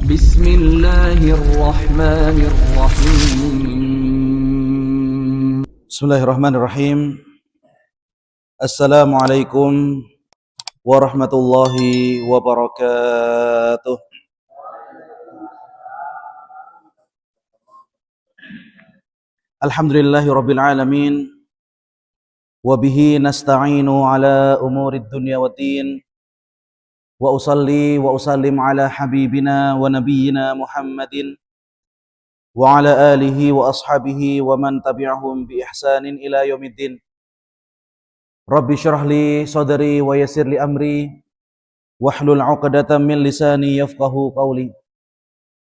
Bismillahirrahmanirrahim. Bismillahirrahmanirrahim. Assalamualaikum warahmatullahi wabarakatuh. Alhamdulillahi rabbil alamin. Wabihi nasta'inu ala umurid dunya waddin. Wa usalli wa usallim ala habibina wa nabiyyina Muhammadin wa ala alihi wa ashabihi wa man tabi'ahum bi ihsanin ila yaumiddin. Rabbi syrah li sadri wa yassir li amri wahlul 'uqdatam min lisani yafqahu qawli.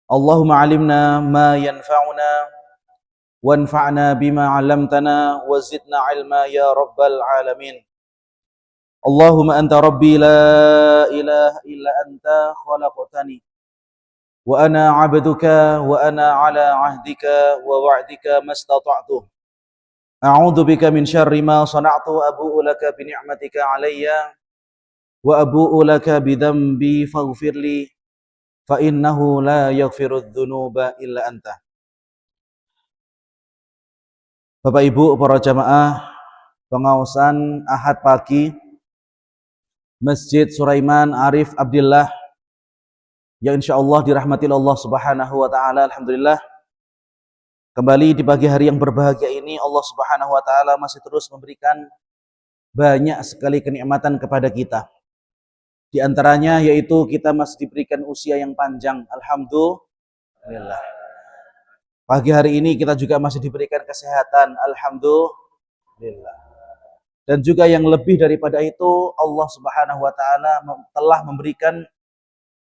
Allahumma 'allimna ma yanfa'una wanfa'na bima 'allamtana wa zidna 'ilma ya rabbal alamin. Allahumma anta rabbi la ilaha illa anta khalaqtani wa ana 'abduka wa ana 'ala 'ahdika wa wa'dika mastata'tu. A'udzu bika min syarri ma sana'tu abu'u laka bi ni'matika 'alayya wa abu'u laka bi dhanbi faghfirli fa innahu la yaghfirudz dzunuba illa anta. Bapak Ibu para jamaah pengawasan Ahad pagi Masjid Sulaiman Arif Abdillah yang insyaallah dirahmati Allah Subhanahu wa taala. Alhamdulillah, kembali di pagi hari yang berbahagia ini Allah Subhanahu wa taala masih terus memberikan banyak sekali kenikmatan kepada kita. Di antaranya yaitu kita masih diberikan usia yang panjang. Alhamdulillah. Pagi hari ini kita juga masih diberikan kesehatan. Alhamdulillah. Dan juga yang lebih daripada itu, Allah Subhanahu wa taala telah memberikan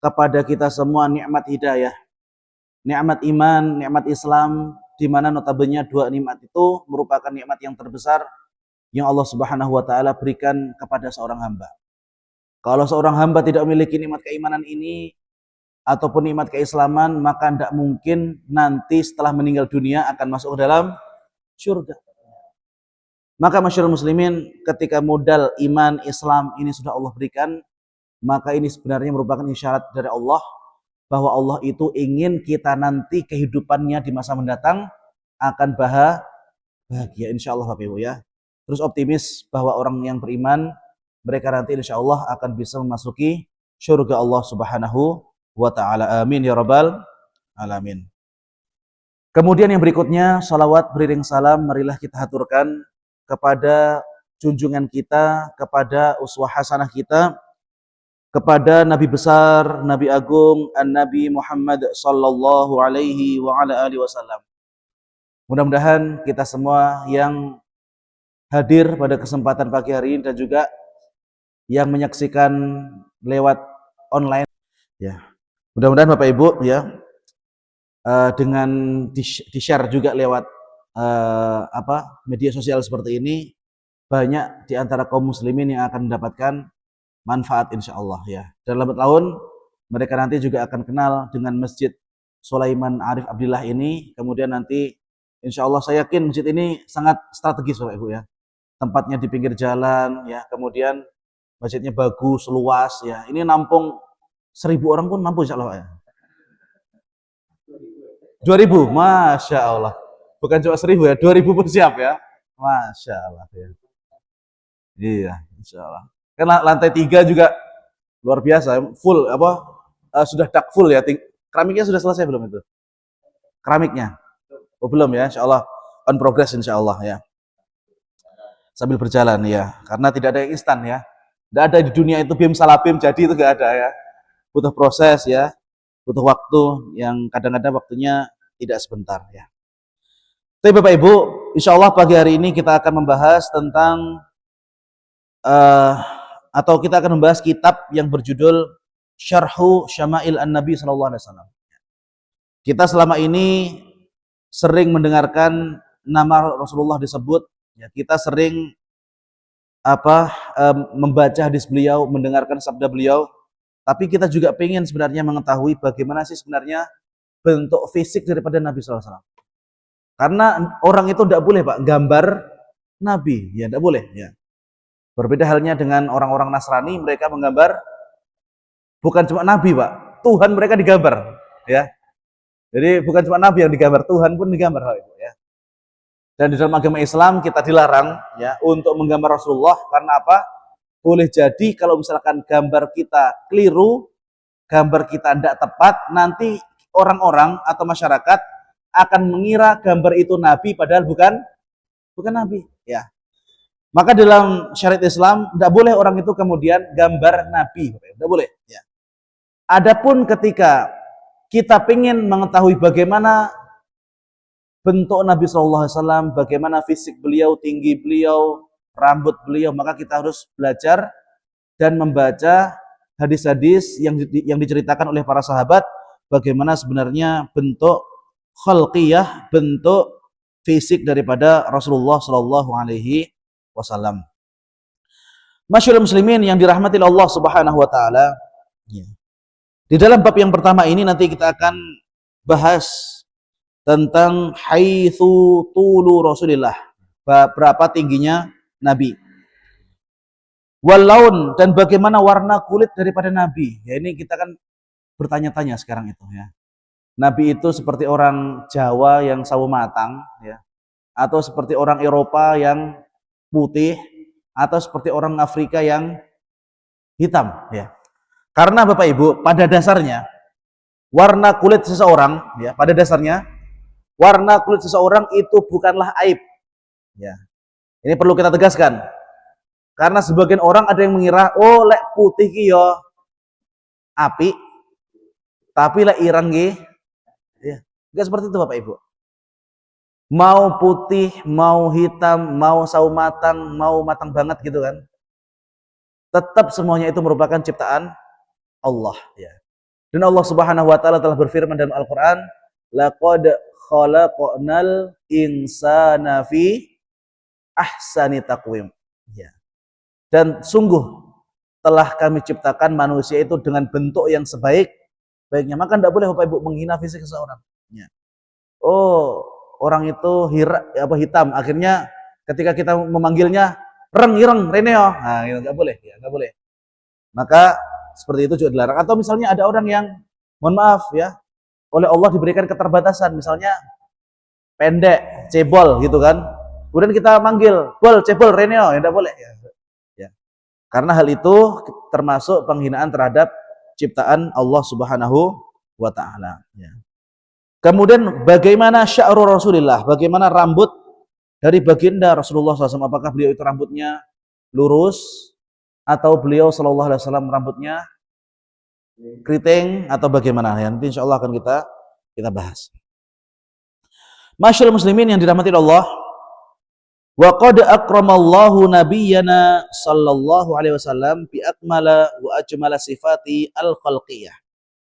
kepada kita semua nikmat hidayah, nikmat iman, nikmat Islam, di mana notabene dua nikmat itu merupakan nikmat yang terbesar yang Allah Subhanahu wa taala berikan kepada seorang hamba. Kalau seorang hamba tidak memiliki nikmat keimanan ini ataupun nikmat keislaman, maka tidak mungkin nanti setelah meninggal dunia akan masuk ke dalam surga. Maka masyarul muslimin, ketika modal iman Islam ini sudah Allah berikan, maka ini sebenarnya merupakan isyarat dari Allah bahwa Allah itu ingin kita nanti kehidupannya di masa mendatang akan bahagia insyaallah Bapak Ibu ya. Terus optimis bahwa orang yang beriman mereka nanti insyaallah akan bisa memasuki surga Allah Subhanahu wa taala. Amin ya rabbal alamin. Kemudian yang berikutnya, salawat beriring salam marilah kita haturkan kepada junjungan kita, kepada uswah hasanah kita, kepada Nabi besar, Nabi agung, An-Nabi Muhammad sallallahu alaihi wa ala alihi wasallam. Mudah-mudahan kita semua yang hadir pada kesempatan pagi hari ini dan juga yang menyaksikan lewat online ya. Mudah-mudahan Bapak Ibu ya dengan di-share juga lewat media sosial seperti ini, banyak di antara kaum muslimin yang akan mendapatkan manfaat insyaallah ya. Dan lambat laun mereka nanti juga akan kenal dengan Masjid Sulaiman Arif Abdillah ini. Kemudian nanti insyaallah saya yakin masjid ini sangat strategis Bapak Ibu ya. Tempatnya di pinggir jalan ya, kemudian masjidnya bagus, luas ya. Ini nampung 1000 orang pun mampu insyaallah ya. 2000, Masya Allah. Bukan cuma 1000 ya, 2000 pun siap ya. Masya Allah ya. Iya, insya Allah. Kan lantai 3 juga luar biasa, full sudah dak full ya. Keramiknya sudah selesai belum itu? Keramiknya? Oh belum ya, insya Allah on progress insya Allah ya. Sambil berjalan ya, karena tidak ada yang instan ya. Tidak ada di dunia itu bim salabim jadi itu nggak ada ya. Butuh proses ya, butuh waktu yang kadang-kadang waktunya tidak sebentar ya. Tapi Bapak Ibu, insya Allah pagi hari ini kita akan membahas tentang atau kita akan membahas kitab yang berjudul Syarhu Syama'il An-Nabi sallallahu alaihi wasallam. Kita selama ini sering mendengarkan nama Rasulullah disebut, ya, kita sering membaca hadis beliau, mendengarkan sabda beliau, tapi kita juga pengen sebenarnya mengetahui bagaimana sih sebenarnya bentuk fisik daripada Nabi sallallahu alaihi wasallam. Karena orang itu tidak boleh Pak gambar Nabi, ya tidak boleh ya. Berbeda halnya dengan orang-orang Nasrani, mereka menggambar bukan cuma Nabi Pak, Tuhan mereka digambar ya. Jadi bukan cuma Nabi yang digambar, Tuhan pun digambar, Bapak Ibu ya. Dan di dalam agama Islam kita dilarang ya untuk menggambar Rasulullah karena apa? Boleh jadi kalau misalkan gambar kita keliru, gambar kita tidak tepat, nanti orang-orang atau masyarakat akan mengira gambar itu Nabi padahal bukan Nabi ya. Maka dalam syariat Islam tidak boleh orang itu kemudian gambar Nabi, tidak boleh ya. Adapun ketika kita ingin mengetahui bagaimana bentuk Nabi SAW, bagaimana fisik beliau, tinggi beliau, rambut beliau, maka kita harus belajar dan membaca hadis-hadis yang diceritakan oleh para sahabat, bagaimana sebenarnya bentuk khalqiyah, bentuk fisik daripada Rasulullah SAW. Masyaallah muslimin yang dirahmati Allah Subhanahu wa taala. Di dalam bab yang pertama ini nanti kita akan bahas tentang haitsu tulu Rasulillah, berapa tingginya Nabi. Walaun, dan bagaimana warna kulit daripada Nabi. Ya ini kita kan bertanya-tanya sekarang itu ya. Nabi itu seperti orang Jawa yang sawo matang ya, atau seperti orang Eropa yang putih, atau seperti orang Afrika yang hitam ya. Karena Bapak Ibu, pada dasarnya warna kulit seseorang ya, pada dasarnya warna kulit seseorang itu bukanlah aib. Ya. Ini perlu kita tegaskan. Karena sebagian orang ada yang mengira, oh lek putih ki yo api, tapi lek ireng ki ya. Enggak seperti itu Bapak Ibu. Mau putih, mau hitam, mau sawo matang, mau matang banget gitu kan. Tetap semuanya itu merupakan ciptaan Allah ya. Dan Allah Subhanahu wa taala telah berfirman dalam Al-Qur'an, laqad khalaqnal insana fi ahsani taqwim. Ya. Dan sungguh telah kami ciptakan manusia itu dengan bentuk yang sebaik-baiknya. Maka tidak boleh Bapak Ibu menghina fisik seseorang. Ya. Oh, orang itu hitam. Akhirnya ketika kita memanggilnya ireng reneo. Nah, itu enggak boleh, ya, enggak boleh. Maka seperti itu juga dilarang. Atau misalnya ada orang yang mohon maaf ya, oleh Allah diberikan keterbatasan, misalnya pendek, cebol gitu kan. Kemudian kita manggil, bol, cebol, reneo, ya tidak boleh ya. Ya. Karena hal itu termasuk penghinaan terhadap ciptaan Allah Subhanahu wa taala ya. Kemudian bagaimana sya'ru Rasulillah, bagaimana rambut dari baginda Rasulullah SAW, apakah beliau itu rambutnya lurus atau beliau sallallahu alaihi wasallam rambutnya keriting atau bagaimana ya, nanti insyaallah akan kita bahas. Masyaallah muslimin yang dirahmati Allah, wa qad akramallahu nabiyyana sallallahu alaihi wasallam bi akmala wa ajmala sifati al-khalqiyah.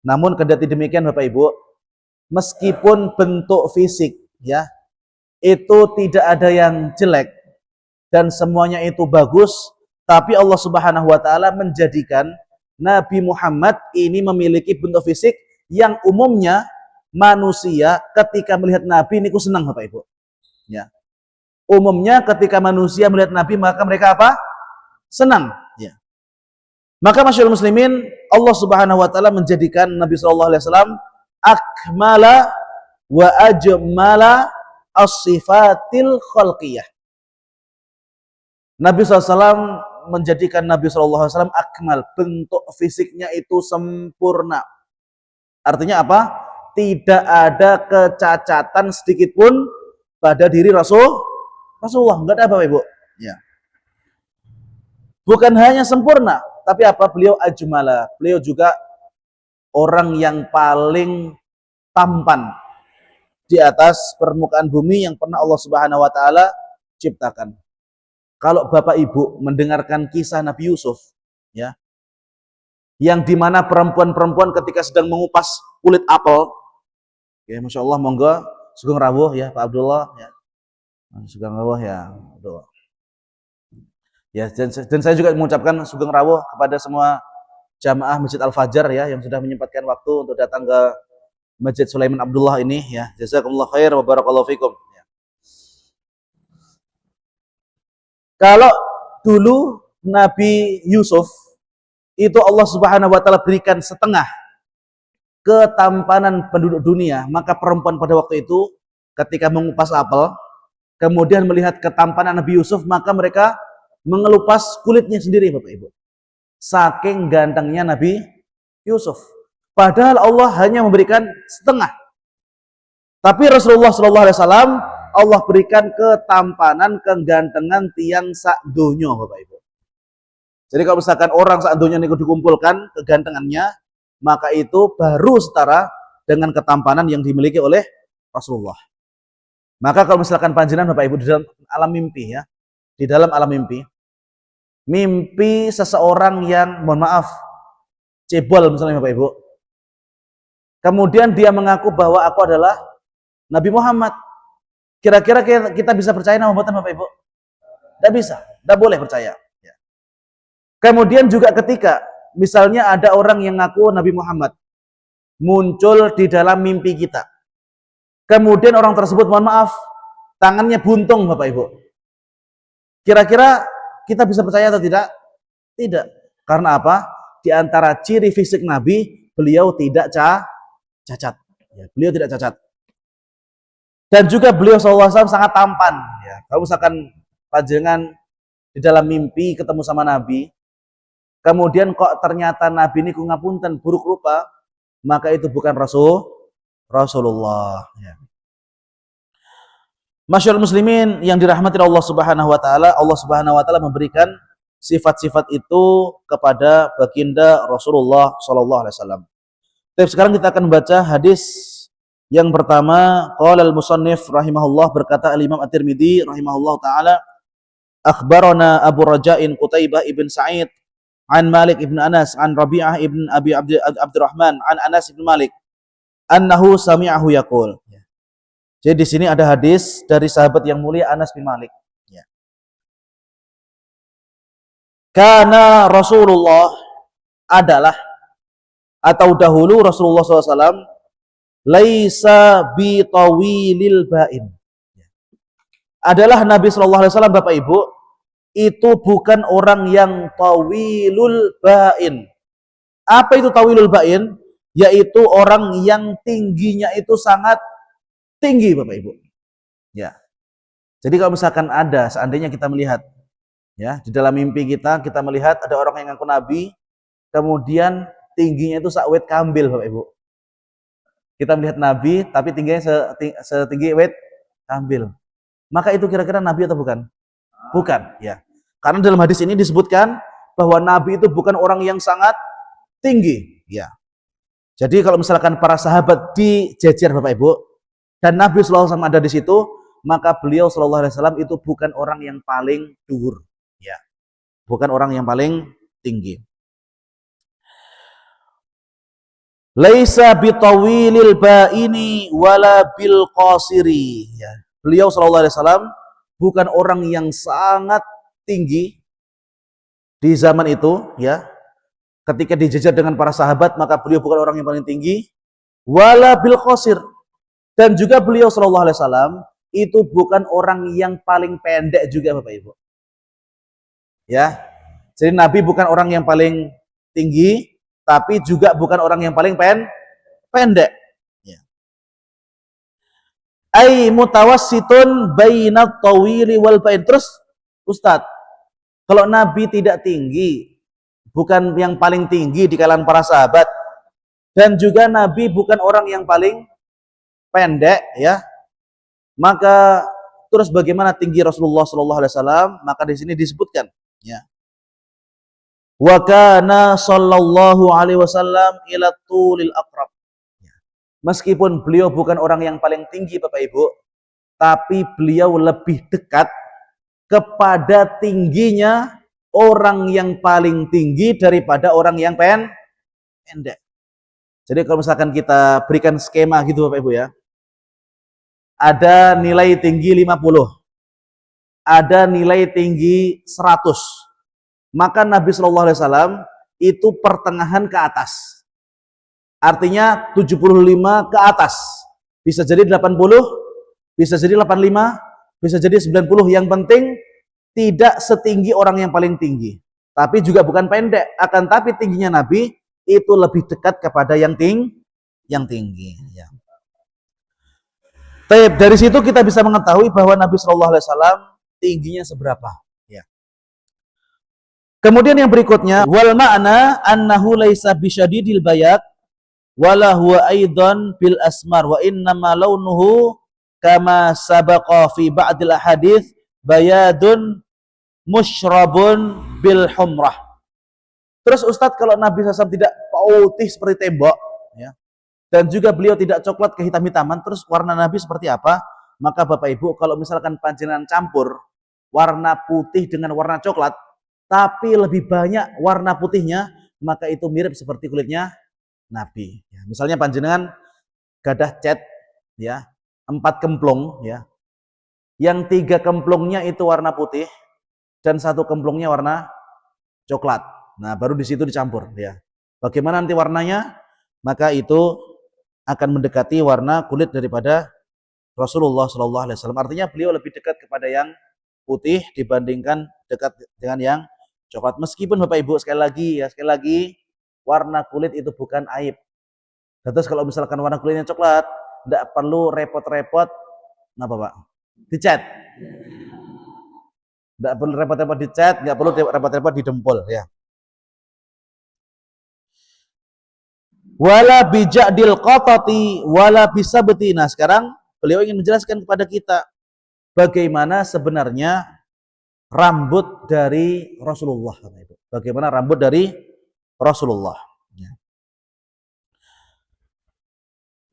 Namun kendati demikian Bapak Ibu, meskipun bentuk fisik ya itu tidak ada yang jelek dan semuanya itu bagus, tapi Allah Subhanahu wa taala menjadikan Nabi Muhammad ini memiliki bentuk fisik yang umumnya manusia ketika melihat Nabi ini senang Bapak Ibu. Ya. Umumnya ketika manusia melihat Nabi maka mereka apa? Senang. Ya. Maka masyaallah muslimin, Allah Subhanahu wa taala menjadikan Nabi sallallahu alaihi wasallam akmala wa ajmala as-sifatil khalqiyah. Nabi SAW menjadikan Nabi SAW akmal, bentuk fisiknya itu sempurna. Artinya apa? Tidak ada kecacatan sedikit pun pada diri Rasulullah. Enggak ada Bapak Ibu. Ya. Bukan hanya sempurna, tapi apa? Beliau ajmala. Beliau juga orang yang paling tampan di atas permukaan bumi yang pernah Allah Subhanahu wa taala ciptakan. Kalau Bapak Ibu mendengarkan kisah Nabi Yusuf ya, yang dimana perempuan-perempuan ketika sedang mengupas kulit apel ya, Masya Allah, monggo sugeng rawuh ya Pak Abdullah ya, sugeng rawuh ya Abdullah ya, dan saya juga mengucapkan sugeng rawuh kepada semua jamaah Masjid Al-Fajar ya yang sudah menyempatkan waktu untuk datang ke Masjid Sulaiman Abdullah ini ya. Jazakumullah khair wa barakallahu fikum. Ya. Kalau dulu Nabi Yusuf itu Allah Subhanahu wa taala berikan setengah ketampanan penduduk dunia, maka perempuan pada waktu itu ketika mengupas apel, kemudian melihat ketampanan Nabi Yusuf, maka mereka mengelupas kulitnya sendiri, Bapak Ibu. Saking gantengnya Nabi Yusuf. Padahal Allah hanya memberikan setengah. Tapi Rasulullah SAW Allah berikan ketampanan, kegantengan tiang sak donya, Bapak Ibu. Jadi kalau misalkan orang sak donya niku dikumpulkan kegantengannya, maka itu baru setara dengan ketampanan yang dimiliki oleh Rasulullah. Maka kalau misalkan panjenengan Bapak Ibu di dalam alam mimpi ya, di dalam alam mimpi, mimpi seseorang yang mohon maaf cebol misalnya Bapak Ibu. Kemudian dia mengaku bahwa aku adalah Nabi Muhammad. Kira-kira kita bisa percaya nama Bapak Ibu? Tidak bisa, tidak boleh percaya. Kemudian juga ketika misalnya ada orang yang ngaku Nabi Muhammad muncul di dalam mimpi kita. Kemudian orang tersebut mohon maaf tangannya buntung Bapak Ibu. Kira-kira kita bisa percaya atau tidak? Tidak. Karena apa? Di antara ciri fisik Nabi, beliau tidak cacat. Ya, beliau tidak cacat. Dan juga beliau SAW sangat tampan. Ya, kalau misalkan panjenengan di dalam mimpi ketemu sama Nabi, kemudian kok ternyata Nabi ini ngapunten buruk rupa, maka itu bukan Rasulullah. Ya. Masyaallah muslimin yang dirahmati Allah Subhanahu wa taala, Allah Subhanahu wa taala memberikan sifat-sifat itu kepada baginda Rasulullah sallallahu alaihi wasallam. Tapi sekarang kita akan baca hadis yang pertama. Qala al-musannif rahimahullah, berkata al-Imam At-Tirmidzi rahimahullah taala, akhbarana Abu Raja'in Qutaibah ibn Sa'id an Malik ibn Anas an Rabi'ah ibn Abi Abdurrahman an Anas ibn Malik annahu sami'ahu yaqul. Jadi di sini ada hadis dari sahabat yang mulia Anas bin Malik. Ya. Karena Rasulullah adalah atau dahulu Rasulullah SAW laisa bi tawilil ba'in. Adalah Nabi SAW Bapak Ibu itu bukan orang yang tawilul ba'in. Apa itu tawilul ba'in? Yaitu orang yang tingginya itu sangat tinggi Bapak Ibu. Ya. Jadi kalau misalkan ada, seandainya kita melihat ya, di dalam mimpi kita melihat ada orang yang ngaku nabi, kemudian tingginya itu sakwet kambil Bapak Ibu. Kita melihat nabi tapi tingginya setinggi wet kambil. Maka itu kira-kira nabi atau bukan? Bukan, ya. Karena dalam hadis ini disebutkan bahwa nabi itu bukan orang yang sangat tinggi, ya. Jadi kalau misalkan para sahabat dijejer Bapak Ibu, dan Nabi SAW ada di situ, maka beliau SAW itu bukan orang yang paling dhuwur, ya, bukan orang yang paling tinggi. Laisa bitawilil ba'ini wala bil qasiri. Ya. Beliau SAW bukan orang yang sangat tinggi di zaman itu, ya. Ketika dijejer dengan para sahabat, maka beliau bukan orang yang paling tinggi, wala bil qasir. Dan juga beliau SAW itu bukan orang yang paling pendek juga Bapak Ibu. Ya, jadi Nabi bukan orang yang paling tinggi, tapi juga bukan orang yang paling pendek. Ya. Ai mutawassitun bainat tawili wal ba'in. Terus Ustadz, kalau Nabi tidak tinggi, bukan yang paling tinggi di kalangan para sahabat, dan juga Nabi bukan orang yang paling pendek, ya, maka terus bagaimana tinggi Rasulullah SAW? Maka di sini disebutkan, ya, wa kana sallallahu alaihi wasallam ila tulil aqrab. Meskipun beliau bukan orang yang paling tinggi Bapak Ibu, tapi beliau lebih dekat kepada tingginya orang yang paling tinggi daripada orang yang pendek. Jadi kalau misalkan kita berikan skema gitu Bapak Ibu ya, ada nilai tinggi 50, ada nilai tinggi 100, maka Nabi SAW itu pertengahan ke atas. Artinya 75 ke atas. Bisa jadi 80, bisa jadi 85, bisa jadi 90. Yang penting tidak setinggi orang yang paling tinggi. Tapi juga bukan pendek. Akan tapi tingginya Nabi itu lebih dekat kepada yang yang tinggi. Ya. Dari situ kita bisa mengetahui bahwa Nabi Shallallahu Alaihi Wasallam tingginya seberapa. Ya. Kemudian yang berikutnya, wal ma'na annahu laisa bisyadidil bayat wala huwa aidan bil asmar wa innama launuhu kama sabaqa fi ba'dil ahadits bayadun musyrabun bil humrah. Terus Ustadz, kalau Nabi SAW tidak putih seperti tembok, ya, dan juga beliau tidak coklat kehitam-hitaman, terus warna Nabi seperti apa? Maka Bapak Ibu, kalau misalkan panjenengan campur warna putih dengan warna coklat, tapi lebih banyak warna putihnya, maka itu mirip seperti kulitnya Nabi. Ya, misalnya panjenengan gadah cat, ya, 4 kemplung, ya, yang 3 kemplungnya itu warna putih dan 1 kemplungnya warna coklat. Nah, baru di situ dicampur, ya. Bagaimana nanti warnanya? Maka itu akan mendekati warna kulit daripada Rasulullah Shallallahu Alaihi Wasallam. Artinya beliau lebih dekat kepada yang putih dibandingkan dekat dengan yang coklat. Meskipun Bapak Ibu sekali lagi warna kulit itu bukan aib. Terus kalau misalkan warna kulitnya coklat, tidak perlu repot-repot, apa Pak? Dicat. Tidak perlu repot-repot dicat, nggak perlu repot-repot didempul, ya. Wala bijadil qatati wala bisabti. Nah, sekarang beliau ingin menjelaskan kepada kita bagaimana sebenarnya rambut dari Rasulullah. Bagaimana rambut dari Rasulullah.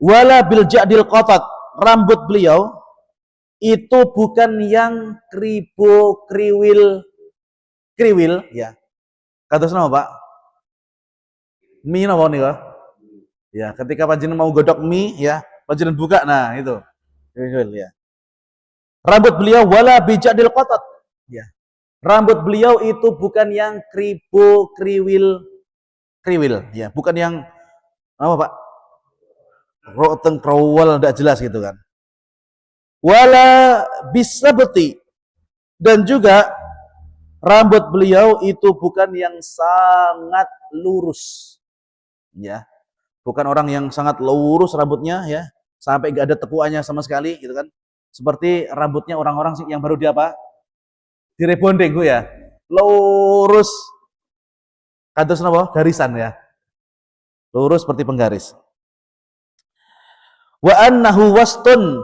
Wala bil ja'dil qatat. Rambut beliau itu bukan yang kriwil, ya. Kados nama Pak? Mie napa nika? Ya, ketika panjenengan mau godok mie, ya, panjenengan buka, nah itu. Ya. Rambut beliau wala bijadil qatat. Ya. Rambut beliau itu bukan yang kriwil, ya, bukan yang apa Pak? Roteng krowel enggak jelas gitu kan. Wala bisabti, dan juga rambut beliau itu bukan yang sangat lurus. Ya. Bukan orang yang sangat lurus rambutnya, ya, sampai enggak ada tekuannya sama sekali gitu kan. Seperti rambutnya orang-orang yang baru di apa? Di rebonding gue, ya. Lurus. Kados napa? Garisan, ya. Lurus seperti penggaris. Wa annahu wastun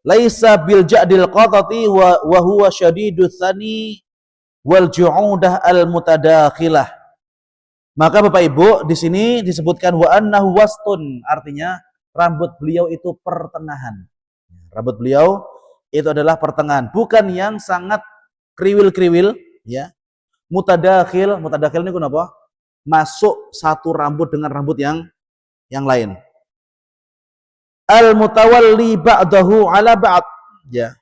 laisa bil ja'dil qatati wa huwa syadidus tsani wal ju'udah al mutadakhilah. Maka Bapak Ibu, di sini disebutkan wa annahu wastun, artinya rambut beliau itu pertengahan. Rambut beliau itu adalah pertengahan, bukan yang sangat kriwil, ya. Mutadakhil ini kenapa? Masuk satu rambut dengan rambut yang lain. Al mutawalli ba'dahu ala ba'd, ya.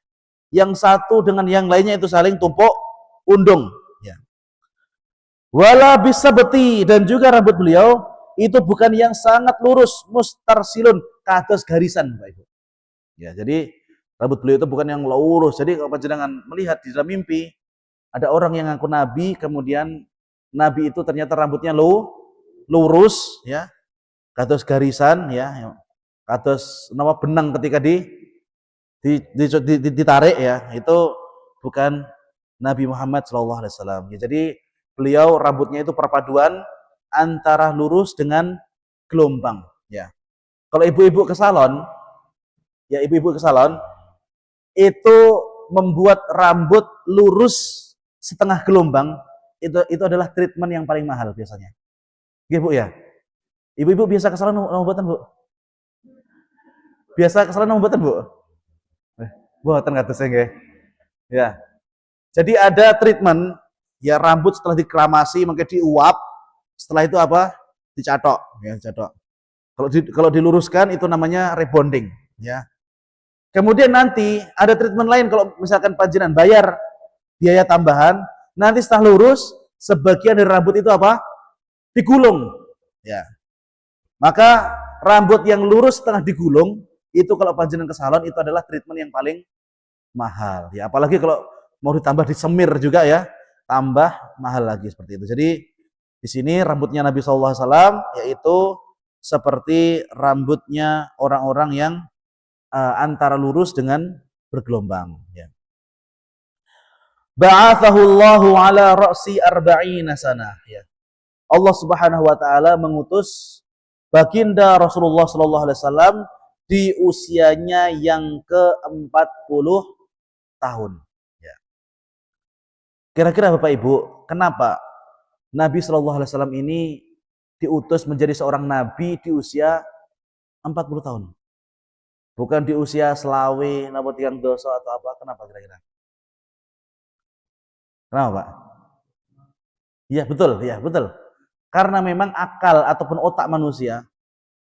Yang satu dengan yang lainnya itu saling tumpuk undung, ya. Wala bisabti, dan juga rambut beliau itu bukan yang sangat lurus, mustarsilun, kados garisan, Bapak Ibu. Ya, jadi rambut beliau itu bukan yang lurus. Jadi kalau panjenengan melihat di dalam mimpi ada orang yang ngaku nabi, kemudian nabi itu ternyata rambutnya lurus, ya. Kados garisan, ya. Kados nama benang ketika ditarik, ya. Itu bukan Nabi Muhammad SAW. Ya, jadi beliau rambutnya itu perpaduan antara lurus dengan gelombang, ya. Kalau ibu-ibu ke salon, ya, ibu-ibu ke salon itu membuat rambut lurus setengah gelombang, itu adalah treatment yang paling mahal biasanya. Ibu, ya. Ibu-ibu biasa ke salon mau buatan, Bu? Biasa ke salon mau buatan, Bu? Buatan kados nggih. Ya. Jadi ada treatment, ya, rambut setelah dikramasi maka diuap, setelah itu apa? Dicatok, ya, dicatok. Kalau diluruskan itu namanya rebonding, ya. Kemudian nanti ada treatment lain, kalau misalkan panjenengan bayar biaya tambahan, nanti setelah lurus sebagian dari rambut itu apa? Digulung, ya. Maka rambut yang lurus setengah digulung itu kalau panjenengan ke salon itu adalah treatment yang paling mahal, ya. Apalagi kalau mau ditambah disemir juga, ya, tambah mahal lagi seperti itu. Jadi di sini rambutnya Nabi SAW yaitu seperti rambutnya orang-orang yang antara lurus dengan bergelombang. Ya. Ba'athahu Allahu ala ra'si arba'ina sanah. Ya. Allah Subhanahu wa taala mengutus baginda Rasulullah sallallahu alaihi wasallam di usianya yang ke-40 tahun. Ya. Kira-kira Bapak Ibu, kenapa Nabi sallallahu alaihi wasallam ini diutus menjadi seorang nabi di usia 40 tahun? Bukan di usia selawe, napa tiang dosa atau apa? Kenapa kira-kira? Kenapa, Pak? Iya, betul, ya, betul. Karena memang akal ataupun otak manusia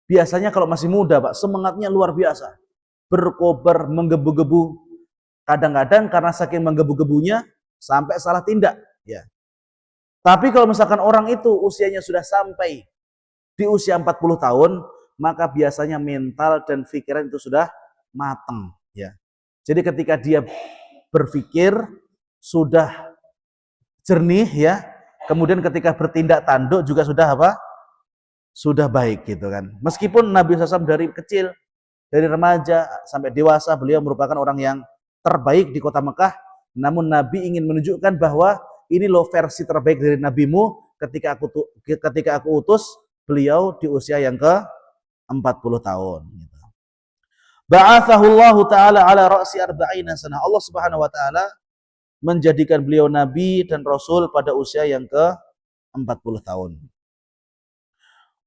biasanya kalau masih muda, Pak, semangatnya luar biasa. Berkobar, menggebu-gebu. Kadang-kadang karena saking menggebu-gebunya sampai salah tindak, ya. Tapi kalau misalkan orang itu usianya sudah sampai di usia 40 tahun, maka biasanya mental dan pikiran itu sudah matang, ya. Jadi ketika dia berpikir sudah jernih, ya. Kemudian ketika bertindak tanduk juga sudah apa? Sudah baik gitu kan. Meskipun Nabi SAW dari kecil, dari remaja sampai dewasa, beliau merupakan orang yang terbaik di kota Mekah. Namun Nabi ingin menunjukkan bahwa ini loh versi terbaik dari nabimu ketika aku utus beliau di usia yang ke-40 tahun. Ba'athahu Allah Ta'ala ala ra'si arba'ina sanah. Allah Subhanahu wa taala menjadikan beliau nabi dan rasul pada usia yang ke-40 tahun.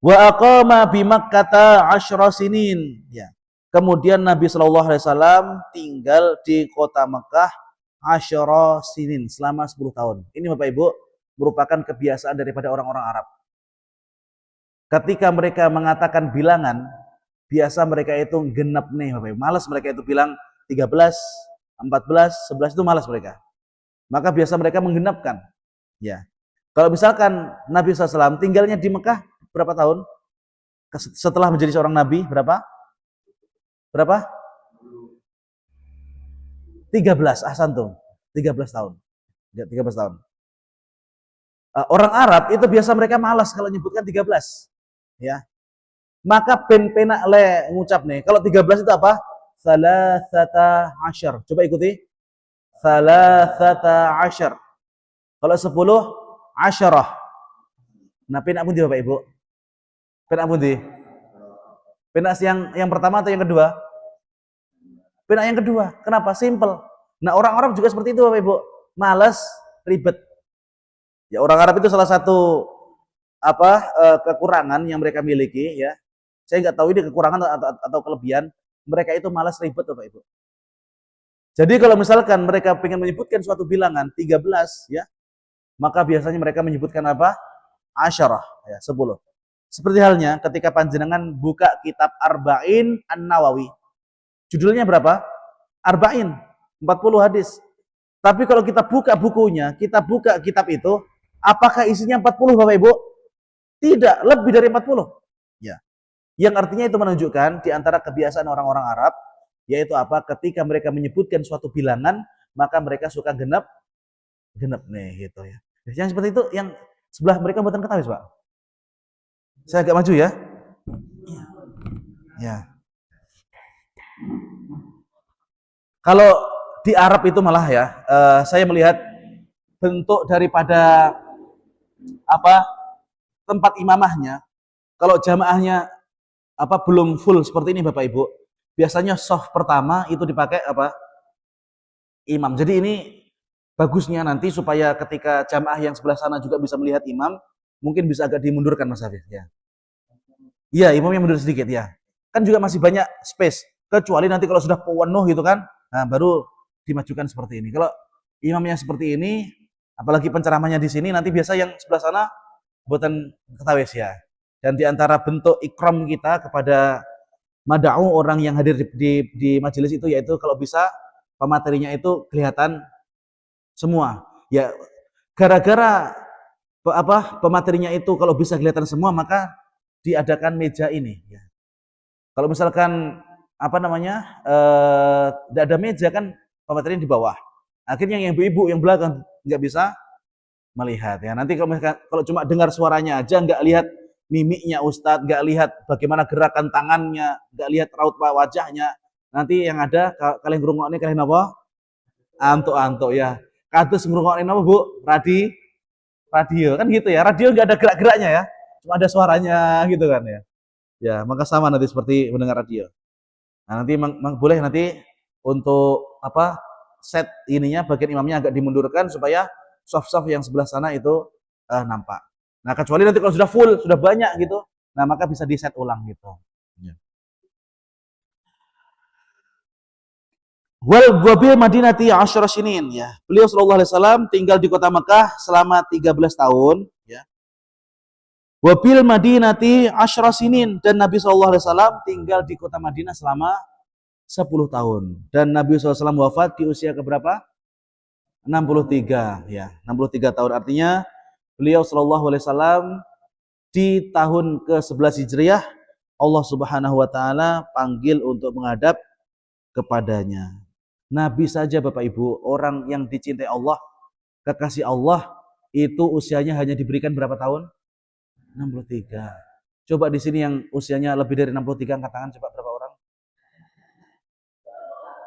Wa aqama bi Makkah 10 sinin, ya. Kemudian Nabi sallallahu alaihi wasallam tinggal di kota Mekah 10 sinin, selama 10 tahun. Ini Bapak Ibu merupakan kebiasaan daripada orang-orang Arab. Ketika mereka mengatakan bilangan, biasa mereka itu genap nih Bapak Ibu. Malas mereka itu bilang 13, 14, 11 itu malas mereka. Maka biasa mereka menggenapkan. Ya. Kalau misalkan Nabi SAW tinggalnya di Mekah berapa tahun? Setelah menjadi seorang Nabi berapa? Berapa? 13, ahsantum. 13 tahun. 13 tahun. Orang Arab itu biasa mereka malas kalau nyebutkan 13. Ya. Maka penak le ngucap nih. Kalau 13 itu apa? Salasata asyar. Coba ikuti. Salasata asyar. Kalau 10 asyarah. Nah, penak pun di Bapak Ibu. Penak pun di. Penak yang pertama atau yang kedua? Penak yang kedua. Kenapa? Simple. Nah, orang Arab juga seperti itu Bapak Ibu. Malas, ribet. Ya, orang Arab itu salah satu kekurangan yang mereka miliki, ya. Saya nggak tahu ini kekurangan atau kelebihan. Mereka itu malas, ribet Bapak Ibu. Jadi kalau misalkan mereka ingin menyebutkan suatu bilangan 13, ya, maka biasanya mereka menyebutkan apa? Asyarah, ya, 10. Seperti halnya ketika panjenengan buka kitab Arba'in An-Nawawi. Judulnya berapa? Arba'in, 40 hadis. Tapi kalau kita buka bukunya, kita buka kitab itu, apakah isinya 40 Bapak Ibu? Tidak, lebih dari 40. Ya. Yang artinya itu menunjukkan di antara kebiasaan orang-orang Arab, yaitu apa? Ketika mereka menyebutkan suatu bilangan, maka mereka suka genap nih gitu ya. Yang seperti itu yang sebelah mereka buatan Ketawi, Pak. Saya agak maju ya. Ya. Kalau di Arab itu malah ya, saya melihat bentuk daripada tempat imamahnya. Kalau jamaahnya belum full seperti ini Bapak Ibu, biasanya soft pertama itu dipakai imam. Jadi ini bagusnya nanti supaya ketika jamaah yang sebelah sana juga bisa melihat imam, mungkin bisa agak dimundurkan Mas Hafiz ya. Iya, imamnya mundur sedikit ya. Kan juga masih banyak space. Kecuali nanti kalau sudah penuh gitu kan, nah baru dimajukan seperti ini. Kalau imamnya seperti ini, apalagi penceramahnya di sini, nanti biasa yang sebelah sana buatan Ketawis ya. Dan di antara bentuk ikram kita kepada mada'u orang yang hadir di majelis itu, yaitu kalau bisa pematerinya itu kelihatan semua. Ya, gara-gara pematerinya itu kalau bisa kelihatan semua, maka diadakan meja ini. Ya. Kalau misalkan tidak ada meja kan pematerinya di bawah. Akhirnya yang ibu-ibu yang belakang nggak bisa melihat ya. Nanti kalau cuma dengar suaranya aja nggak lihat mimiknya Ustadz, nggak lihat bagaimana gerakan tangannya, nggak lihat raut wajahnya. Nanti yang ada kalian ngrungokne kalian apa? Antuk-antuk ya. Kados ngrungokne apa, Bu? Radio kan gitu ya. Radio nggak ada gerak-geraknya ya. Cuma ada suaranya gitu kan ya. Ya, maka sama nanti seperti mendengar radio. Nah, nanti boleh nanti untuk apa? Set ininya bagian imamnya agak dimundurkan supaya soft-soft yang sebelah sana itu nampak. Nah, kecuali nanti kalau sudah full, sudah banyak gitu, nah maka bisa di set ulang gitu. Ya. Wal wabil Madinati asyara sinin ya. Beliau sallallahu alaihi wasallam tinggal di kota Mekah selama 13 tahun ya. Wabil Madinati asyara sinin dan Nabi sallallahu alaihi wasallam tinggal di kota Madinah selama 10 tahun. Dan Nabi SAW wafat di usia keberapa? 63 ya. 63 tahun artinya beliau sallallahu alaihi wasallam di tahun ke-11 Hijriah Allah Subhanahu wa taala panggil untuk menghadap kepadanya. Nabi saja Bapak Ibu, orang yang dicintai Allah, kekasih Allah, itu usianya hanya diberikan berapa tahun? 63. Coba di sini yang usianya lebih dari 63 angkat tangan, coba berapa orang?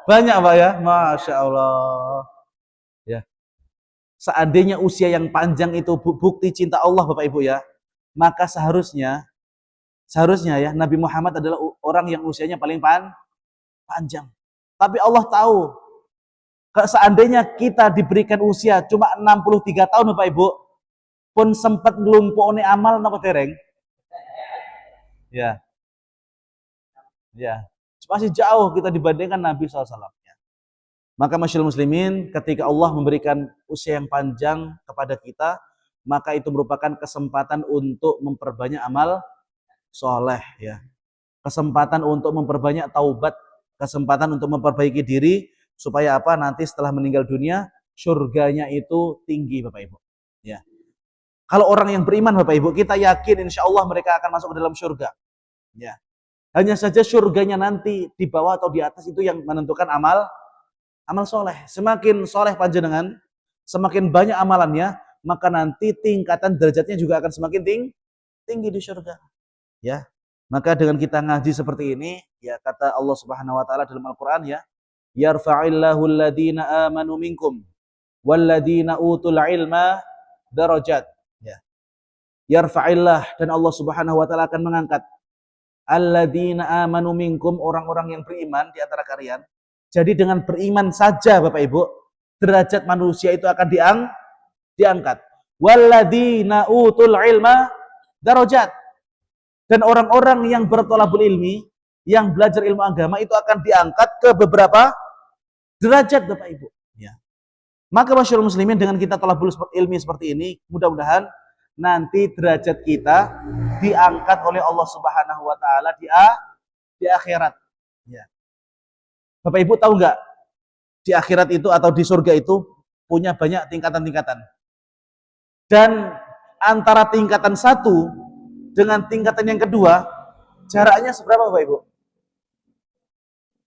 Banyak Pak ya, Masya Allah. Ya. Seandainya usia yang panjang itu bukti cinta Allah Bapak Ibu ya, maka seharusnya ya Nabi Muhammad adalah orang yang usianya paling panjang. Tapi Allah tahu seandainya kita diberikan usia cuma 63 tahun Bapak Ibu, pun sempat nglumpukne amal napa dereng? Ya. Ya. Masih jauh kita dibandingkan Nabi SAW. Maka masyaallah muslimin, ketika Allah memberikan usia yang panjang kepada kita, maka itu merupakan kesempatan untuk memperbanyak amal soleh ya. Kesempatan untuk memperbanyak taubat, kesempatan untuk memperbaiki diri supaya apa? Nanti setelah meninggal dunia surganya itu tinggi Bapak Ibu. Ya. Kalau orang yang beriman Bapak Ibu, kita yakin insya Allah mereka akan masuk ke dalam surga. Ya. Hanya saja surganya nanti di bawah atau di atas itu yang menentukan amal soleh. Semakin soleh panjenengan, semakin banyak amalannya, maka nanti tingkatan derajatnya juga akan semakin tinggi di surga. Ya, maka dengan kita ngaji seperti ini, ya kata Allah Subhanahu Wa Taala dalam Al-Quran ya, yarfa'illahu alladina amanu minkum, walladina utul ilma darajat. Ya, yarfa'illah dan Allah Subhanahu Wa Taala akan mengangkat alladina amanu minkum, orang-orang yang beriman di antara kalian. Jadi dengan beriman saja Bapak Ibu, derajat manusia itu akan diangkat. Walladzina utul ilma darajat. Dan orang-orang yang bertolabul ilmi, yang belajar ilmu agama itu akan diangkat ke beberapa derajat Bapak Ibu. Ya. Maka masyaallah muslimin, dengan kita tolabul ilmi seperti ini, mudah-mudahan nanti derajat kita diangkat oleh Allah Subhanahu Wa Taala di akhirat. Ya. Bapak Ibu tahu nggak, di akhirat itu atau di surga itu punya banyak tingkatan-tingkatan. Dan antara tingkatan satu dengan tingkatan yang kedua, jaraknya seberapa Bapak Ibu?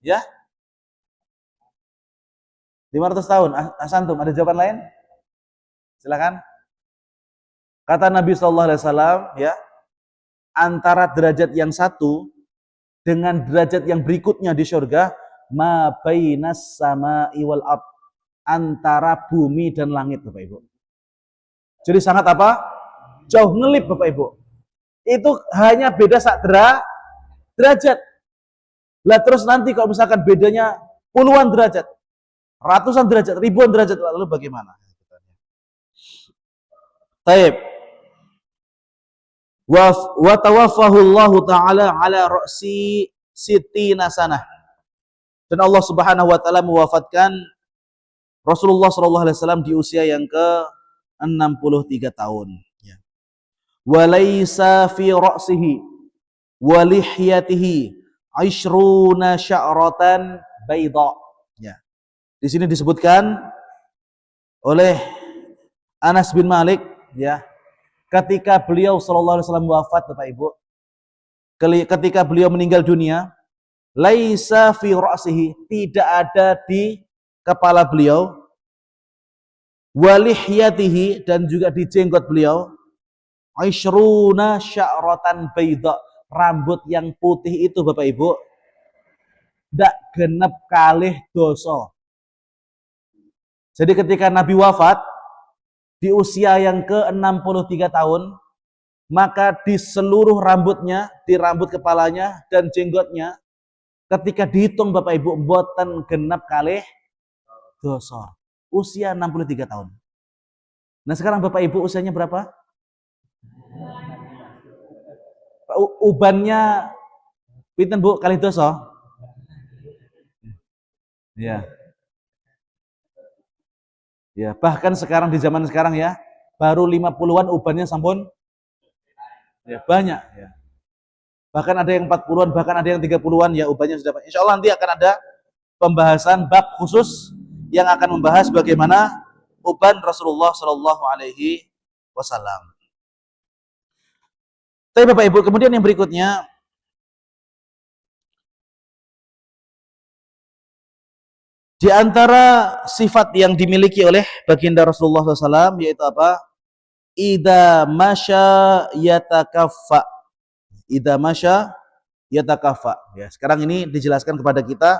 Ya? 500 tahun. Asantum, ada jawaban lain? Silakan. Kata Nabi SAW, ya, antara derajat yang satu dengan derajat yang berikutnya di surga, ma bainas sama'i wal ard, antara bumi dan langit Bapak Ibu. Jadi sangat apa? Jauh ngelip Bapak Ibu. Itu hanya beda sak derajat. Lah terus nanti kalau misalkan bedanya puluhan derajat, ratusan derajat, ribuan derajat, lalu bagaimana? Taib. Wa tawaffahu Allah taala ala ra'si sittina sanah. Dan Allah Subhanahu wa taala mewafatkan Rasulullah sallallahu alaihi wasallam di usia yang ke-63 tahun, ya. Wa laisa fi ra'sihi wa lihyatihi 20 sya'ratan bayda. Ya. Di sini disebutkan oleh Anas bin Malik, ya. Ketika beliau sallallahu alaihi wasallam wafat Bapak Ibu, ketika beliau meninggal dunia, laisa fi ra'sihi, tidak ada di kepala beliau, walihyatihi, dan juga di jenggot beliau, Aisyruna sya'ratan baydha. Rambut yang putih itu Bapak Ibu ndak genep kalih dosa. Jadi ketika Nabi wafat di usia yang ke-63 tahun, maka di seluruh rambutnya, di rambut kepalanya dan jenggotnya, ketika dihitung Bapak Ibu, mboten genep kalih dosa. Usia 63 tahun. Nah sekarang Bapak Ibu usianya berapa? Ubannya pinten Bu kalih dosa? Ya. Ya, bahkan sekarang di zaman sekarang ya, baru 50-an ubannya sampun ya banyak ya. Bahkan ada yang 40-an, bahkan ada yang 30-an ya ubannya sudah banyak. Insya Allah nanti akan ada pembahasan bab khusus yang akan membahas bagaimana uban Rasulullah Shallallahu Alaihi Wasallam. Tapi Bapak Ibu, kemudian yang berikutnya, di antara sifat yang dimiliki oleh baginda Rasulullah SAW yaitu apa? Idza masya yatakaffa. Idza masya yatakaffa. Ya, sekarang ini dijelaskan kepada kita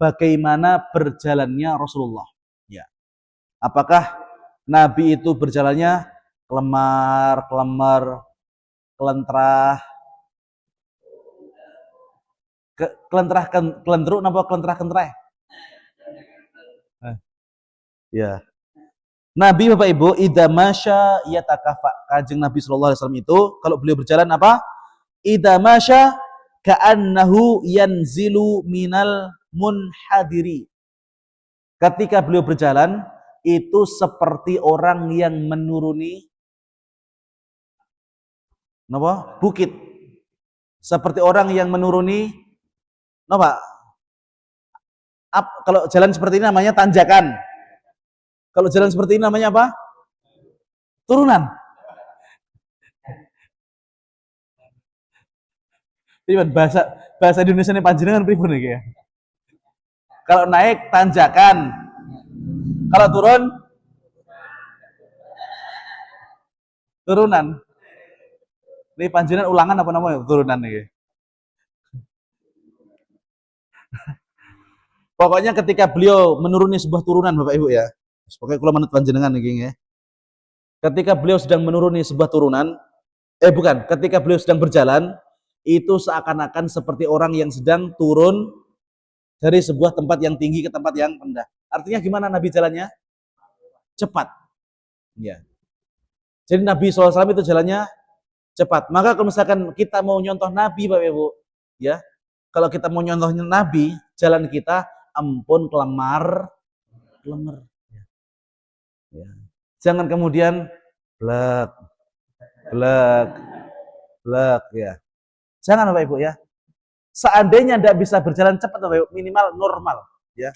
bagaimana berjalannya Rasulullah. Ya. Apakah Nabi itu berjalannya kelemar, kelentrah, kelentruk napa kelentrah-kentreh? Ya. Nabi Bapak Ibu idza masya yatakafa. Kanjeng Nabi sallallahu alaihi wasallam itu kalau beliau berjalan apa? Idza masya ka'annahu yanzilu minal munhadiri. Ketika beliau berjalan itu seperti orang yang menuruni napa? Bukit. Seperti orang yang menuruni napa? Kalau jalan seperti ini namanya tanjakan. Kalau jalan seperti ini namanya apa? Turunan. Bahasa Indonesia ini panjenengan pripun iki ya? Kalau naik tanjakan. Kalau turun turunan. Ini panjenengan ulangan apa namanya turunan iki? Pokoknya ketika beliau menuruni sebuah turunan Bapak Ibu ya. Pokoknya kula manut panjenengan iki ya. Ketika beliau sedang menuruni sebuah turunan, ketika beliau sedang berjalan, itu seakan-akan seperti orang yang sedang turun dari sebuah tempat yang tinggi ke tempat yang rendah. Artinya gimana Nabi jalannya? Cepat. Ya. Jadi Nabi SAW itu jalannya cepat. Maka kalau misalkan kita mau nyontoh Nabi Bapak Ibu, ya. Kalau kita mau nyontohnya Nabi, jalan kita ampun kelemar. Ya. Jangan kemudian blek ya. Jangan Bapak Ibu ya. Seandainya tidak bisa berjalan cepat Bapak Ibu, minimal normal ya.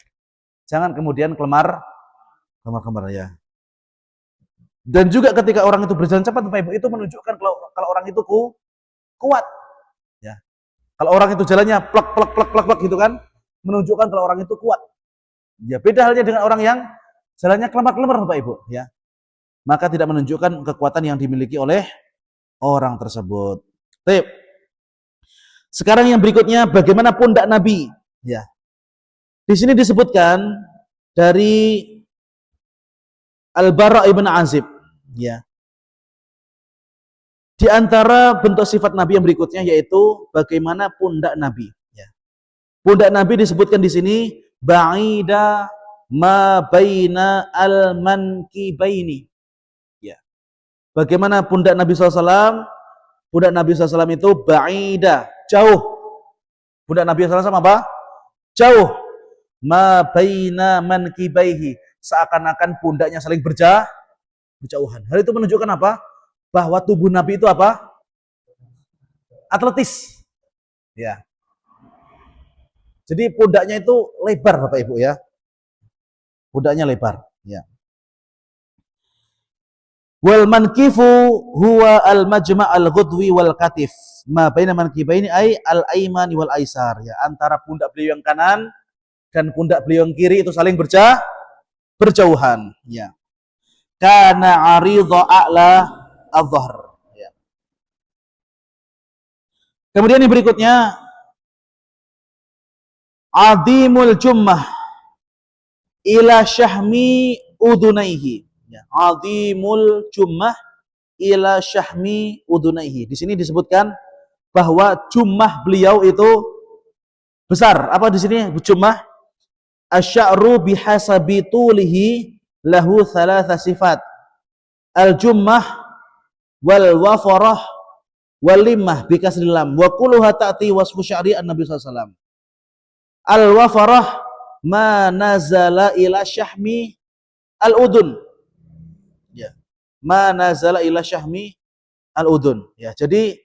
Jangan kemudian kelemar ya. Dan juga ketika orang itu berjalan cepat Bapak Ibu, itu menunjukkan kalau orang itu kuat ya. Kalau orang itu jalannya plek gitu kan, menunjukkan kalau orang itu kuat. Ya, beda halnya dengan orang yang jalannya kelemar Bapak Ibu ya. Maka tidak menunjukkan kekuatan yang dimiliki oleh orang tersebut. Baik. Sekarang yang berikutnya bagaimana pundak Nabi ya. Di sini disebutkan dari Al-Bara' ibn Azib ya. Di antara bentuk sifat Nabi yang berikutnya yaitu bagaimana pundak Nabi ya. Pundak Nabi disebutkan di sini ba'ida ma baina al-mankibaini. Ya. Bagaimana pundak Nabi SAW? Pundak Nabi SAW itu ba'ida, jauh. Pundak Nabi SAW apa? Jauh. Ma baina mankibaihi. Seakan-akan pundaknya saling berjauhan. Hal itu menunjukkan apa? Bahwa tubuh Nabi itu apa? Atletis. Ya. Jadi pundaknya itu lebar Bapak Ibu ya. Pundaknya lebar, ya. Wal mankifu huwa al majma' al ghudwi wal katif. Ma baina mankibaini ay al aimani wal aisar, ya. Antara pundak beliau yang kanan dan pundak beliau yang kiri itu saling berjauhan, ya. Kana 'aridha a'la adh-dhahr, ya. Kemudian yang berikutnya, adimul jummah ila syahmi udunaihi. Ya, adimul jummah ila syahmi udunaihi. Di sini disebutkan bahwa jummah beliau itu besar. Apa di sini jummah? Asy'aru bihasabi tulihi lahu thalatha sifat. Al-jummah wal wafarah wal limah bikasril lam wa kulluha ta'ti wasfu sya'ri an-nabi sallallahu alaihi wasallam. Al-wafarah ma nazala ila syahmi al-udun. Ya. Ma nazala ila syahmi al-udun. Ya, jadi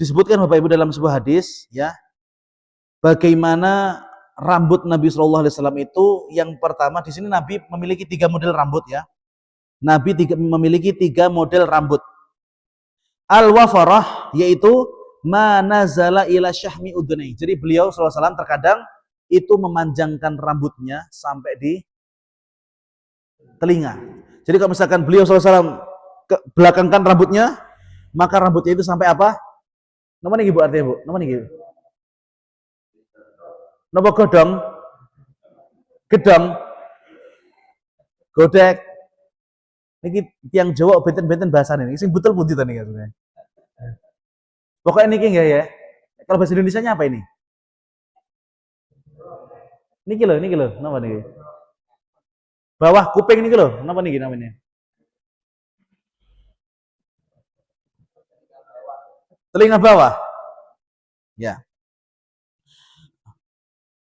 disebutkan Bapak Ibu dalam sebuah hadis ya, bagaimana rambut Nabi Shallallahu Alaihi Wasallam itu yang pertama di sini Nabi memiliki 3 model rambut ya. Nabi memiliki 3 model rambut. Al-wafarah yaitu manazala ila syahmi udunai. Jadi beliau Shallallahu Alaihi Wasallam terkadang itu memanjangkan rambutnya sampai di telinga. Jadi kalau misalkan beliau Shallallahu Alaihi Wasallam belakangkan rambutnya, maka rambutnya itu sampai apa? Nama nih Bu artinya Bu? Nama nih Bu? Napa godong? Gedong? Godek? Niki tiang Jawa benten-benten bahasane niki sing betul pundi ta niki sebenarnya. Pokoknya niki enggak ya. Kalau bahasa Indonesianya apa ini? Niki loh, napa niki? Bawah kuping niki loh, napa niki namanya? Telinga bawah. Ya.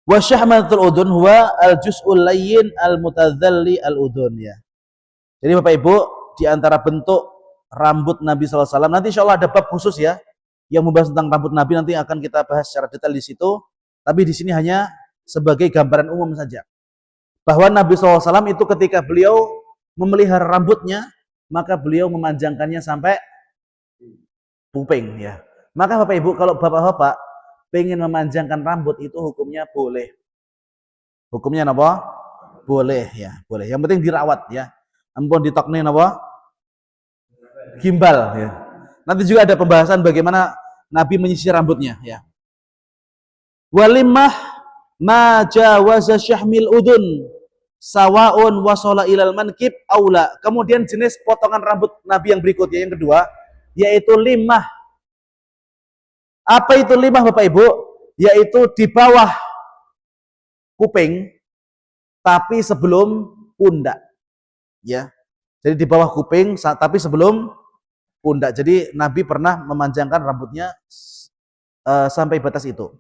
Wa syahmatul udun huwa al-juz'ul layyin al-mutadzalli al-udun ya. Jadi Bapak Ibu, di antara bentuk rambut Nabi sallallahu alaihi wasallam nanti insyaallah ada bab khusus ya yang membahas tentang rambut Nabi, nanti akan kita bahas secara detail di situ. Tapi di sini hanya sebagai gambaran umum saja. Bahwa Nabi sallallahu alaihi wasallam itu ketika beliau memelihara rambutnya, maka beliau memanjangkannya sampai kuping ya. Maka Bapak Ibu, kalau Bapak-bapak pengen memanjangkan rambut itu hukumnya boleh. Hukumnya apa? Boleh ya, boleh. Yang penting dirawat ya. Ampun ditokne apa? Gimbal ya. Nanti juga ada pembahasan bagaimana Nabi menyisir rambutnya ya. Walimah ma jawaza syahmil udun sawaun wasala ilal mankib aula. Kemudian jenis potongan rambut Nabi yang berikutnya yang kedua yaitu limah. Apa itu limah Bapak Ibu? Yaitu di bawah kuping tapi sebelum pundak. Ya. Jadi di bawah kuping tapi sebelum pundak. Jadi Nabi pernah memanjangkan rambutnya sampai batas itu.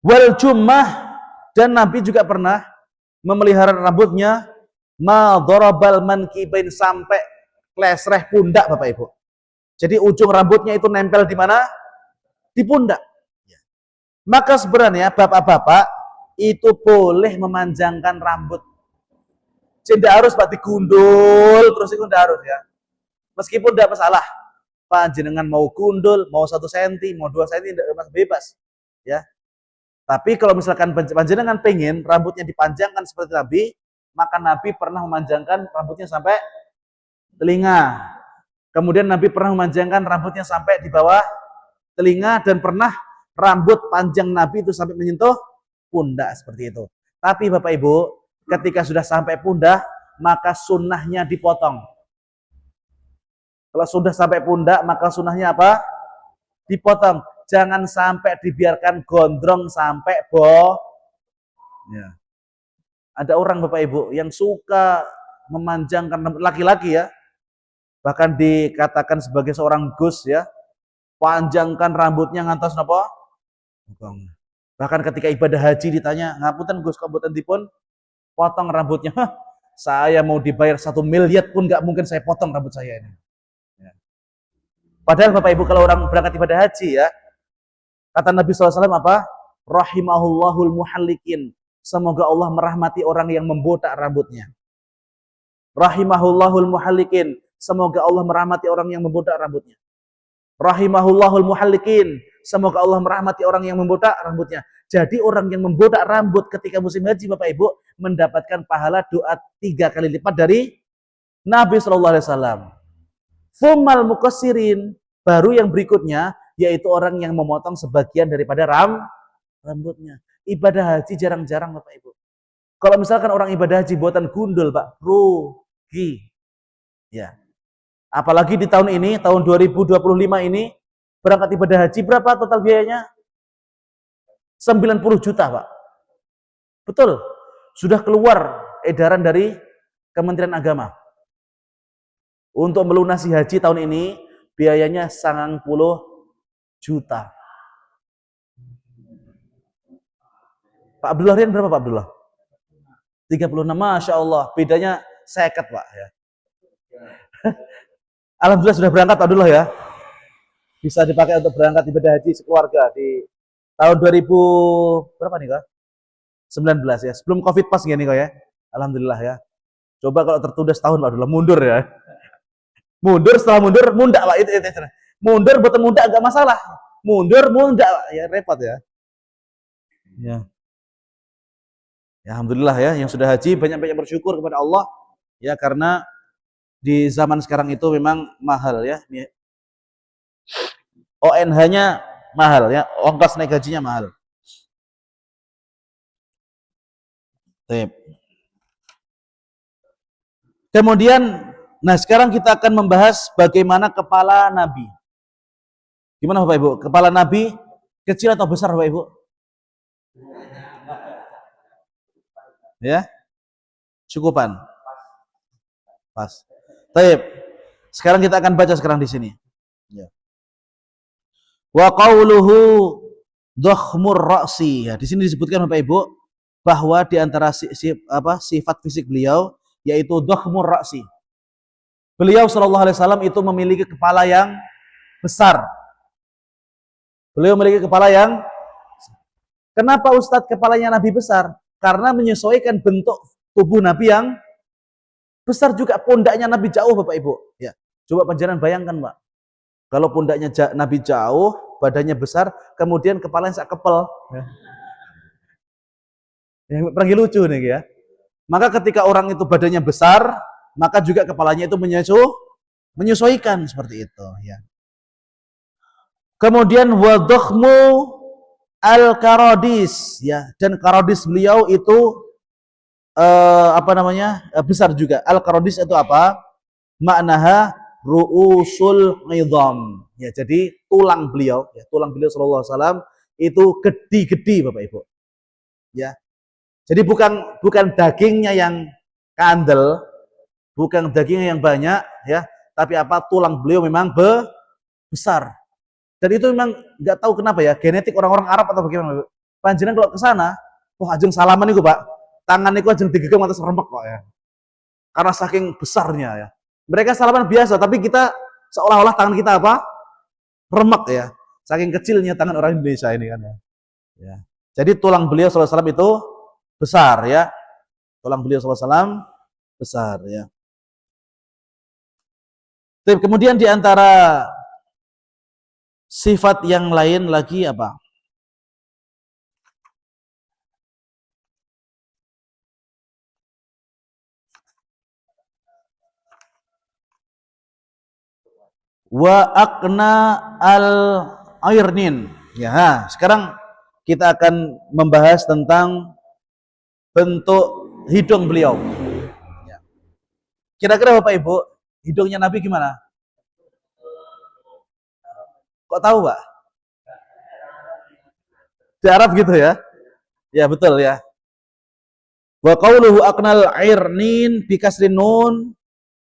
Wal jummah, dan Nabi juga pernah memelihara rambutnya ma darabal mankibain sampai klesreh pundak Bapak Ibu. Jadi ujung rambutnya itu nempel di mana? Di pundak. Maka sebenarnya bapak-bapak itu boleh memanjangkan rambut. Tidak harus Pak digundul terus itu tidak harus ya. Meskipun tidak masalah. Panjenengan mau gundul, mau 1 cm, mau 2 cm tidak bebas. Ya. Tapi kalau misalkan panjenengan pengen rambutnya dipanjangkan seperti Nabi, maka Nabi pernah memanjangkan rambutnya sampai telinga. Kemudian Nabi pernah memanjangkan rambutnya sampai di bawah telinga, dan pernah rambut panjang Nabi itu sampai menyentuh pundak seperti itu. Tapi Bapak Ibu, ketika sudah sampai pundak, maka sunnahnya dipotong. Kalau sudah sampai pundak, maka sunnahnya apa? Dipotong. Jangan sampai dibiarkan gondrong sampai ya. Ada orang Bapak Ibu yang suka memanjangkan rambut laki-laki ya. Bahkan dikatakan sebagai seorang gus ya. Panjangkan rambutnya ngantos napa? Bahkan ketika ibadah haji ditanya, ngapunten Gus, kok mboten dipun potong rambutnya? Hah, saya mau dibayar 1 miliar pun nggak mungkin saya potong rambut saya ini. Ya. Padahal Bapak Ibu kalau orang berangkat ibadah haji ya, kata Nabi SAW apa? Rahimahullahul muhallikin. Semoga Allah merahmati orang yang membotak rambutnya. Rahimahullahul muhallikin. Semoga Allah merahmati orang yang membotak rambutnya. Rahimahullahul muhallikin. Semoga Allah merahmati orang yang membotak rambutnya. Jadi orang yang membotak rambut ketika musim haji Bapak Ibu mendapatkan pahala doa 3 kali lipat dari Nabi SAW. Tsummal muqassirin, baru yang berikutnya yaitu orang yang memotong sebagian daripada rambutnya. Ibadah haji jarang-jarang Bapak Ibu. Kalau misalkan orang ibadah haji buatan gundul Pak, rugi. Ya. Apalagi di tahun ini, tahun 2025 ini, berangkat ibadah haji berapa total biayanya? 90 juta Pak. Betul. Sudah keluar edaran dari Kementerian Agama. Untuk melunasi haji tahun ini, biayanya 90 juta. Pak Abdullah Rian berapa Pak Abdullah? 36, Masya Allah. Bedanya seket Pak. Ya. Alhamdulillah sudah berangkat Pak Abdullah ya. Bisa dipakai untuk berangkat ibadah haji sekeluarga di tahun 2000 berapa nih Kak? 19 ya. Sebelum Covid pas gini kok ya. Alhamdulillah ya. Coba kalau tertunda setahun Pak Abdullah, mundur ya. Mundur setelah mundur, mundak Pak. Itu. Mundur betul mundak enggak masalah. Mundur mundak Pak. Ya repot ya. Ya. Ya alhamdulillah ya, yang sudah haji banyak-banyak bersyukur kepada Allah ya, karena di zaman sekarang itu memang mahal ya. ONH-nya mahal ya, ongkos naik hajinya mahal. Kemudian, nah sekarang kita akan membahas bagaimana kepala Nabi. Gimana Bapak Ibu? Kepala Nabi kecil atau besar Bapak Ibu? Ya, cukupan. Pas. Taib. Sekarang kita akan baca sekarang di sini. Ya. Wa qauluhu dhakhmur ra'si. Ya, di sini disebutkan Bapak Ibu bahwa di antara sifat fisik beliau yaitu dhakhmur ra'si. Beliau sallallahu alaihi wasallam itu memiliki kepala yang besar. Beliau memiliki kepala yang Kenapa Ustadz kepalanya Nabi besar? Karena menyesuaikan bentuk tubuh Nabi yang besar juga. Pundaknya Nabi jauh Bapak Ibu. Ya, coba panjenengan bayangkan Pak. Kalau pundaknya Nabi jauh, badannya besar, kemudian kepalanya sak kepel. Ya. Yang pergi lucu nih ya. Maka ketika orang itu badannya besar, maka juga kepalanya itu menyesuaikan seperti itu. Ya. Kemudian wadhakhmu al-karodis, ya, dan karodis beliau itu besar juga. Al-karodis itu apa? Maknaha ru'usul idham. Ya, jadi tulang beliau sallallahu alaihi wasallam itu gede-gede Bapak Ibu. Ya. Jadi bukan dagingnya yang kandel, bukan dagingnya yang banyak ya, tapi tulang beliau memang besar. Dan itu memang nggak tahu kenapa ya, genetik orang-orang Arab atau bagaimana. Panjenengan kalau ke sana, ajeng salaman itu Pak, tangan itu ajeng digenggam atas remek kok ya. Karena saking besarnya ya. Mereka salaman biasa, tapi kita seolah-olah tangan kita remek ya. Saking kecilnya tangan orang Indonesia ini kan ya. Ya. Jadi tulang beliau sallallahu alaihi wasallam itu besar ya. Tulang beliau sallallahu alaihi wasallam besar ya. Kemudian di antara sifat yang lain lagi apa? Wa aqna al-airnin. Ya, sekarang kita akan membahas tentang bentuk hidung beliau. Ya. Kira-kira Bapak Ibu, hidungnya Nabi gimana? Kok tahu Pak? Di Arab gitu ya? Ya betul ya. Wa qauluhu aqnal airnin bi kasrin nun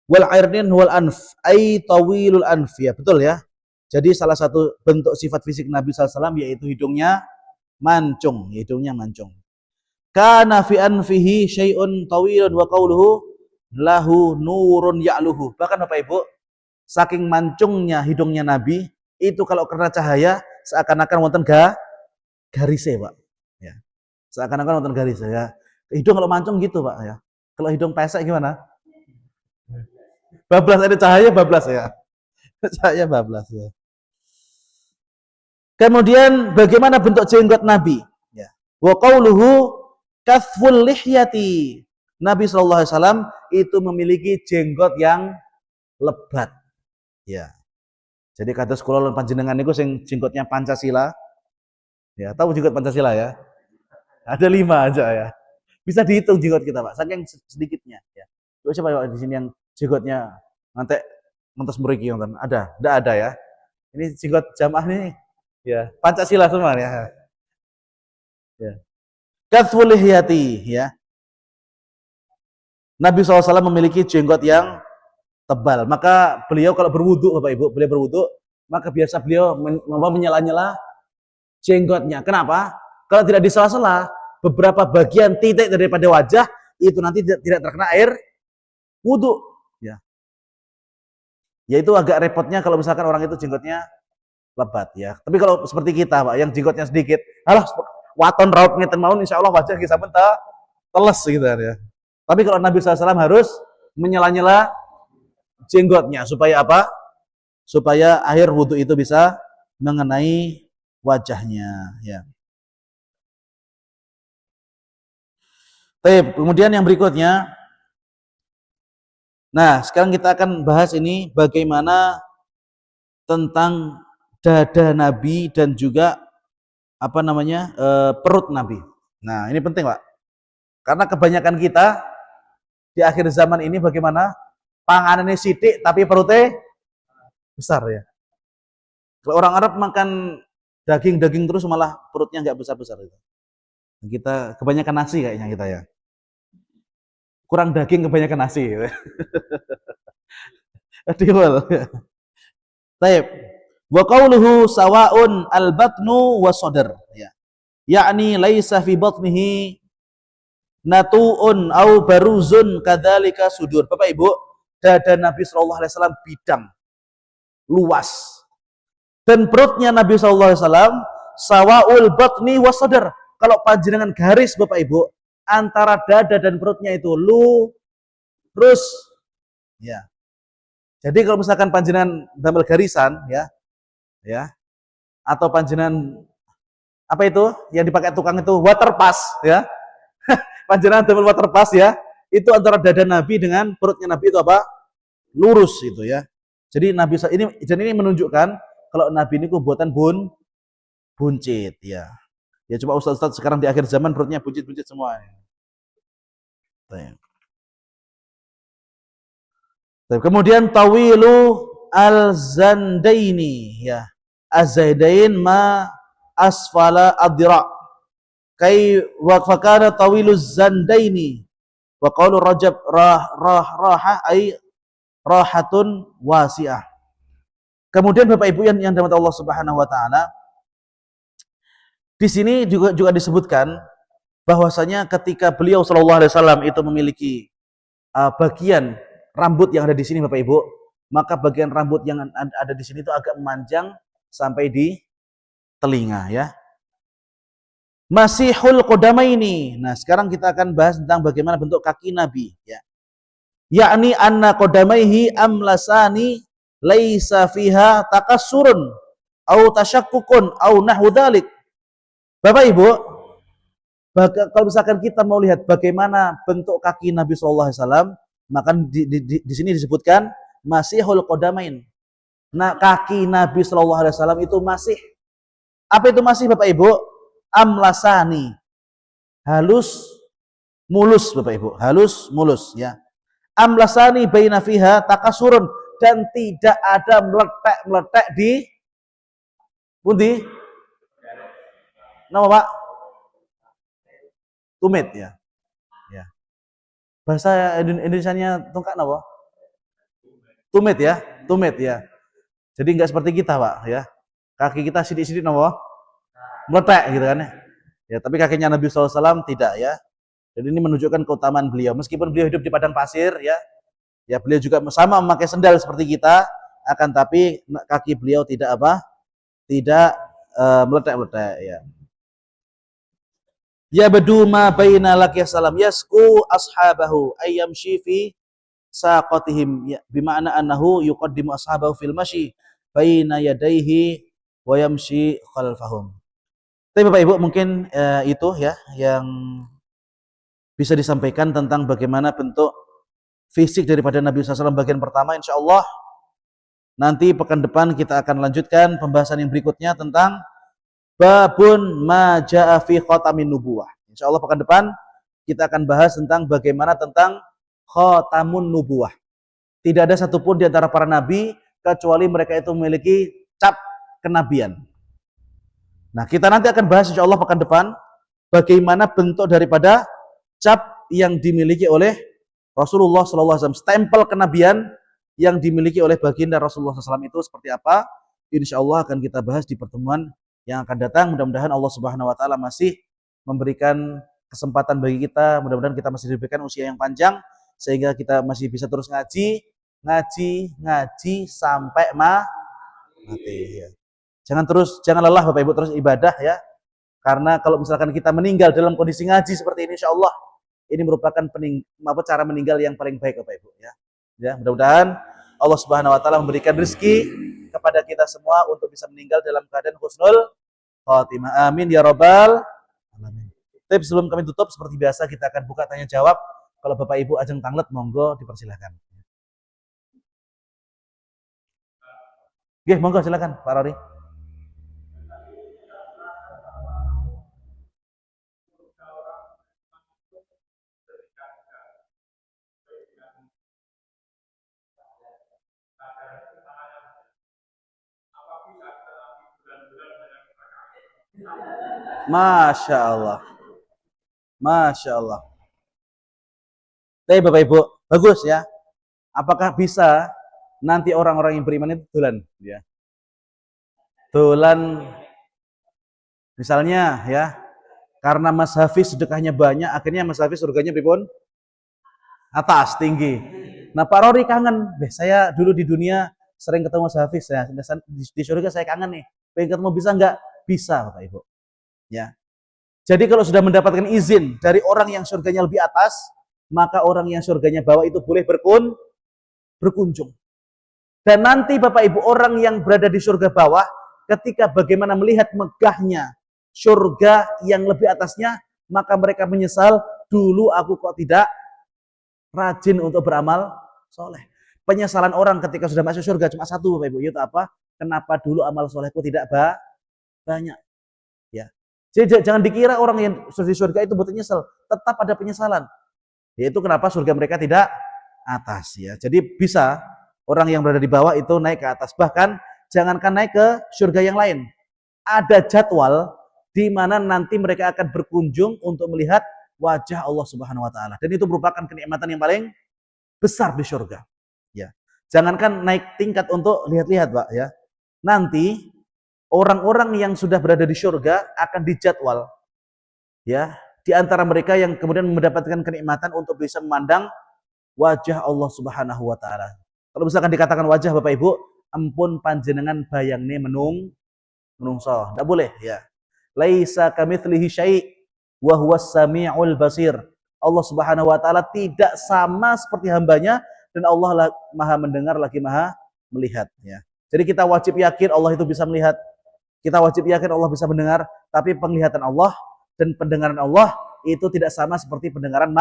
wal airnin wal anf ay tawilul anf, ya betul ya. Jadi salah satu bentuk sifat fisik Nabi SAW yaitu hidungnya mancung, hidungnya mancung. Kana fi anfihi syai'un tawilun wa qauluhu lahu nurun ya'luhu. Bahkan Bapak Ibu, saking mancungnya hidungnya Nabi itu kalau kena cahaya seakan-akan wonten garisnya Pak. Ya. Seakan-akan wonten garisnya ya. Hidung kalau mancung gitu Pak ya. Kalau hidung pesek gimana? Bablas, ada cahaya bablas ya. Cahaya bablas ya. Kemudian bagaimana bentuk jenggot Nabi? Ya. Wa qauluhu kathful lihyati. Nabi sallallahu alaihi wasallam itu memiliki jenggot yang lebat. Ya. Jadi kados kula lan panjenengan niku sing jenggotnya Pancasila. Ya, tahu jenggot Pancasila ya? Ada 5 aja ya. Bisa dihitung jenggot kita, Pak, saking sedikitnya ya. Coba siapa Pak di sini yang jenggotnya ngantek ngantos mriki wonten? Ada? Enggak ada ya. Ini jenggot jamaah nih ya, Pancasila semua ya. Ya. Kathful lihyati ya. Nabi SAW memiliki jenggot yang tebal. Maka beliau kalau berwudu, Bapak Ibu, beliau berwudu, maka biasa beliau menyela-nyela jenggotnya. Kenapa? Kalau tidak disela-sela, beberapa bagian titik daripada wajah itu nanti tidak terkena air wudu. Ya. Yaitu agak repotnya kalau misalkan orang itu jenggotnya lebat ya. Tapi kalau seperti kita, Pak, yang jenggotnya sedikit, alah waton raut ngeten mawon insyaallah wajah kita menta teles gitu ya. Tapi kalau Nabi SAW harus menyela-nyela jenggotnya supaya apa? Supaya air wudhu itu bisa mengenai wajahnya ya. Baik, kemudian yang berikutnya, nah sekarang kita akan bahas ini bagaimana tentang dada Nabi dan juga apa namanya perut Nabi. Nah ini penting Pak, karena kebanyakan kita di akhir zaman ini bagaimana panganannya sidik tapi perutnya besar ya. Kalau orang Arab makan daging terus malah perutnya nggak besar-besar itu. Kita kebanyakan nasi kayaknya kita ya. Kurang daging kebanyakan nasi. Gitu. Adil. Taib. Wa qauluhu sawaun al-batnu wa sadr ya. Yakni laisa fi batnihi natuun au baruzun kadzalika sudur. Bapak Ibu, dada Nabi sallallahu alaihi wasallam bidang luas. Dan perutnya Nabi sallallahu alaihi wasallam sawaul batni wa sadr. Kalau panjenengan garis Bapak Ibu antara dada dan perutnya itu lurus. Ya. Jadi kalau misalkan panjenengan damel garisan ya atau panjenengan apa itu yang dipakai tukang itu water pass ya. Panjenengan damel water pass ya, itu antara dada Nabi dengan perutnya Nabi itu apa? Lurus itu ya. Jadi Nabi ini menunjukkan kalau Nabi ini buatan buncit ya. Ya coba ustaz-ustaz sekarang di akhir zaman perutnya buncit-buncit semua. Kemudian tawilu al-zandaini ya. Az-zaidain ma asfala adra. Kai wa fakana tawilu zandaini wa qaulu Rajab raha ay rahatun wasi'ah. Kemudian Bapak Ibu yang dirahmati Allah Subhanahu wa taala, di sini juga disebutkan bahwasanya ketika beliau sallallahu alaihi wasallam itu memiliki bagian rambut yang ada di sini Bapak Ibu, maka bagian rambut yang ada di sini itu agak memanjang sampai di telinga ya. Masihul qadamaini. Nah, sekarang kita akan bahas tentang bagaimana bentuk kaki Nabi ya. Yakni anna qadamaihi amlasani laisa fiha takassurun au tasyakkukun au nahwu dzalik. Bapak Ibu, kalau misalkan kita mau lihat bagaimana bentuk kaki Nabi sallallahu alaihi wasallam, maka di sini disebutkan masihul qadamain. Nah, kaki Nabi sallallahu alaihi wasallam itu masih. Apa itu masih Bapak Ibu? Amlasani, halus mulus Bapak Ibu, halus mulus ya. Amlasani baina fiha takasurun, dan tidak ada meletek di pundi nama Pak tumit ya. Ya. Bahasa Indonesianya tongkat napa? Tumit ya, tumit ya. Jadi enggak seperti kita Pak ya. Kaki kita sidik-sidik napa? Meletek gitu kan ya. Ya, tapi kakinya Nabi SAW tidak ya. Jadi ini menunjukkan keutamaan beliau. Meskipun beliau hidup di padang pasir ya, ya beliau juga sama memakai sendal seperti kita, akan tapi kaki beliau tidak apa? Tidak meletek-meletek ya. Ya badu ma baina laki salam yasku ashabahu ayyamshi fi saqatihim ya, bima'na annahu yuqaddimu ashabahu fil masyi baina yadayhi wa yamshi khalfahum. Tapi Bapak Ibu mungkin itu ya yang bisa disampaikan tentang bagaimana bentuk fisik daripada Nabi SAW bagian pertama. Insya Allah Nanti pekan depan kita akan lanjutkan pembahasan yang berikutnya tentang babun ma jaa fi khatamin nubuwah. Insyaallah pekan depan kita akan bahas tentang bagaimana tentang khatamun nubuwah. Tidak ada satupun di antara para nabi kecuali mereka itu memiliki cap kenabian. Nah, kita nanti akan bahas insyaallah pekan depan bagaimana bentuk daripada cap yang dimiliki oleh Rasulullah SAW, stempel kenabian yang dimiliki oleh baginda Rasulullah SAW itu seperti apa? Insya Allah akan kita bahas di pertemuan yang akan datang. Mudah-mudahan Allah Subhanahu Wa Taala masih memberikan kesempatan bagi kita. Mudah-mudahan kita masih diberikan usia yang panjang sehingga kita masih bisa terus ngaji sampai mati. Ya. Jangan lelah Bapak Ibu, terus ibadah ya. Karena kalau misalkan kita meninggal dalam kondisi ngaji seperti ini, insya Allah ini merupakan cara meninggal yang paling baik Bapak Ibu ya. Ya, mudah-mudahan Allah Subhanahu Wa Taala memberikan rezeki kepada kita semua untuk bisa meninggal dalam keadaan husnul khatimah. Amin ya rabbal alamin. Tapi sebelum kami tutup seperti biasa kita akan buka tanya jawab. Kalau Bapak Ibu ajeng tanglet monggo dipersilahkan. Oke, monggo silakan Pak Rori. Masya Allah. Masya Allah. Tapi Bapak Ibu, bagus ya. Apakah bisa nanti orang-orang yang beriman itu dolan? Ya. Dolan, misalnya ya, karena Mas Hafiz sedekahnya banyak, akhirnya Mas Hafiz surganya pripun? Atas, tinggi. Nah Pak Rori kangen, saya dulu di dunia sering ketemu Mas Hafiz, ya. Di surga saya kangen nih. Pengen ketemu, bisa nggak? Bisa Bapak Ibu. Ya. Jadi kalau sudah mendapatkan izin dari orang yang surganya lebih atas, maka orang yang surganya bawah itu boleh berkunjung. Dan nanti Bapak Ibu, orang yang berada di surga bawah, ketika bagaimana melihat megahnya surga yang lebih atasnya, maka mereka menyesal, dulu aku kok tidak rajin untuk beramal soleh. Penyesalan orang ketika sudah masuk surga cuma satu Bapak Ibu, yaitu apa? Kenapa dulu amal solehku tidak banyak? Ya. Jadi jangan dikira orang yang di surga itu butuh nyesel, tetap ada penyesalan. Yaitu kenapa surga mereka tidak atas ya. Jadi bisa orang yang berada di bawah itu naik ke atas. Bahkan jangankan naik ke surga yang lain. Ada jadwal di mana nanti mereka akan berkunjung untuk melihat wajah Allah Subhanahu Wa Taala. Dan itu merupakan kenikmatan yang paling besar di surga. Ya. Jangankan naik tingkat untuk lihat-lihat, Pak ya. Nanti orang-orang yang sudah berada di surga akan dijadwal ya, di antara mereka yang kemudian mendapatkan kenikmatan untuk bisa memandang wajah Allah Subhanahu Wa Taala. Kalau misalkan dikatakan wajah Bapak Ibu, ampun panjenengan bayangne menungso, tidak boleh ya. Laisa kamitslihi syai' wa huwas samiul basir. Allah Subhanahu Wa Taala tidak sama seperti hambanya, dan Allah maha mendengar lagi maha melihat ya. Jadi kita wajib yakin Allah itu bisa melihat. Kita wajib yakin Allah bisa mendengar, tapi penglihatan Allah dan pendengaran Allah itu tidak sama seperti pendengaran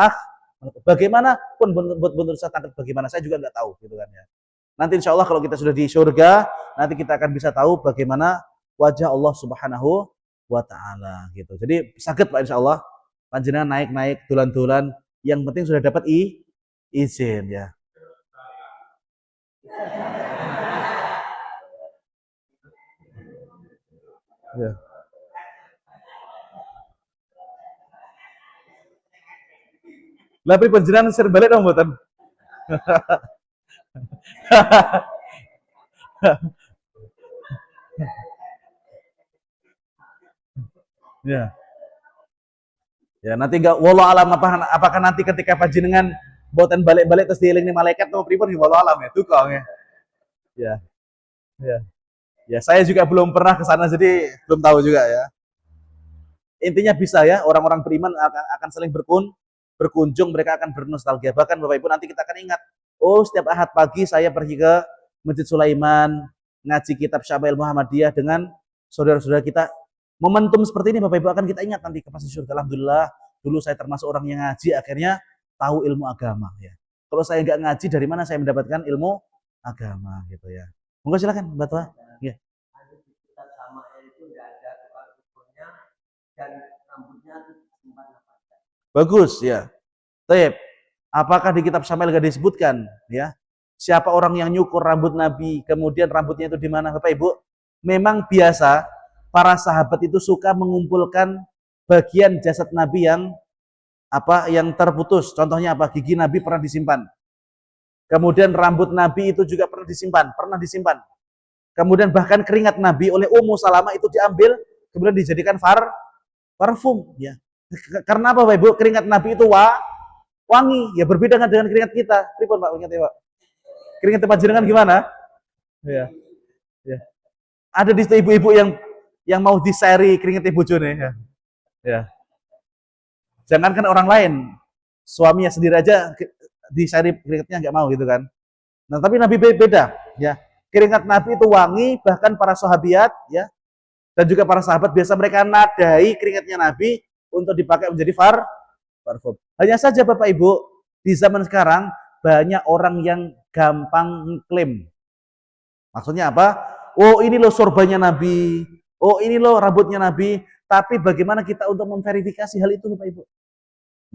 bagaimana pun bentuk saya tangkap bagaimana, saya juga nggak tahu gitu kan ya. Nanti insya Allah kalau kita sudah di surga, nanti kita akan bisa tahu bagaimana wajah Allah Subhanahu Wa Taala gitu. Jadi sakit Pak insya Allah, panjenengan naik tulan-tulan, yang penting sudah dapat izin ya. Ya. Tapi panjenengan sering balik dong mboten. Ya. Ya nanti enggak wallahu alam apakah nanti ketika panjenengan boten balik-balik terus dieling malaikat atau pripun wallahu alam ya duka ya. Ya. Ya. Ya, saya juga belum pernah ke sana jadi belum tahu juga ya. Intinya bisa ya, orang-orang beriman akan saling berkunjung, mereka akan bernostalgia. Bahkan Bapak Ibu nanti kita akan ingat, oh setiap Ahad pagi saya pergi ke Masjid Sulaiman, ngaji kitab Syama'il Muhammadiyah dengan saudara-saudara kita. Momentum seperti ini Bapak Ibu akan kita ingat nanti ke pasti surga. Alhamdulillah, dulu saya termasuk orang yang ngaji, akhirnya tahu ilmu agama ya. Kalau saya nggak ngaji, dari mana saya mendapatkan ilmu agama gitu ya. Monggo silakan, Mbak Tua. Ya. Bagus ya. Baik. Apakah di kitab Syamil gak disebutkan ya? Siapa orang yang nyukur rambut Nabi, kemudian rambutnya itu di mana, Bapak Ibu? Memang biasa para sahabat itu suka mengumpulkan bagian jasad Nabi yang yang terputus. Contohnya apa? Gigi Nabi pernah disimpan. Kemudian rambut Nabi itu juga pernah disimpan. Kemudian bahkan keringat Nabi oleh Ummu Salamah itu diambil, kemudian dijadikan parfum. Ya. Karena apa, Bapak Ibu? Keringat Nabi itu wangi, ya berbeda dengan keringat kita. Pripun Pak, ingat ya Pak? Keringat tempat jenengan gimana? Ya. Ya. Ada di situ ibu-ibu yang mau diseri keringat ibu jone ya. Ya. Jangankan orang lain, suaminya sendiri aja diseri keringatnya nggak mau gitu kan. Nah, tapi Nabi beda, ya. Keringat Nabi itu wangi, bahkan para sahabiat, ya, dan juga para sahabat biasa mereka nadai keringatnya Nabi untuk dipakai menjadi parfum. Hanya saja Bapak Ibu, di zaman sekarang banyak orang yang gampang klaim. Maksudnya apa? Oh, ini loh sorbannya Nabi. Oh, ini loh rambutnya Nabi. Tapi bagaimana kita untuk memverifikasi hal itu, Bapak Ibu?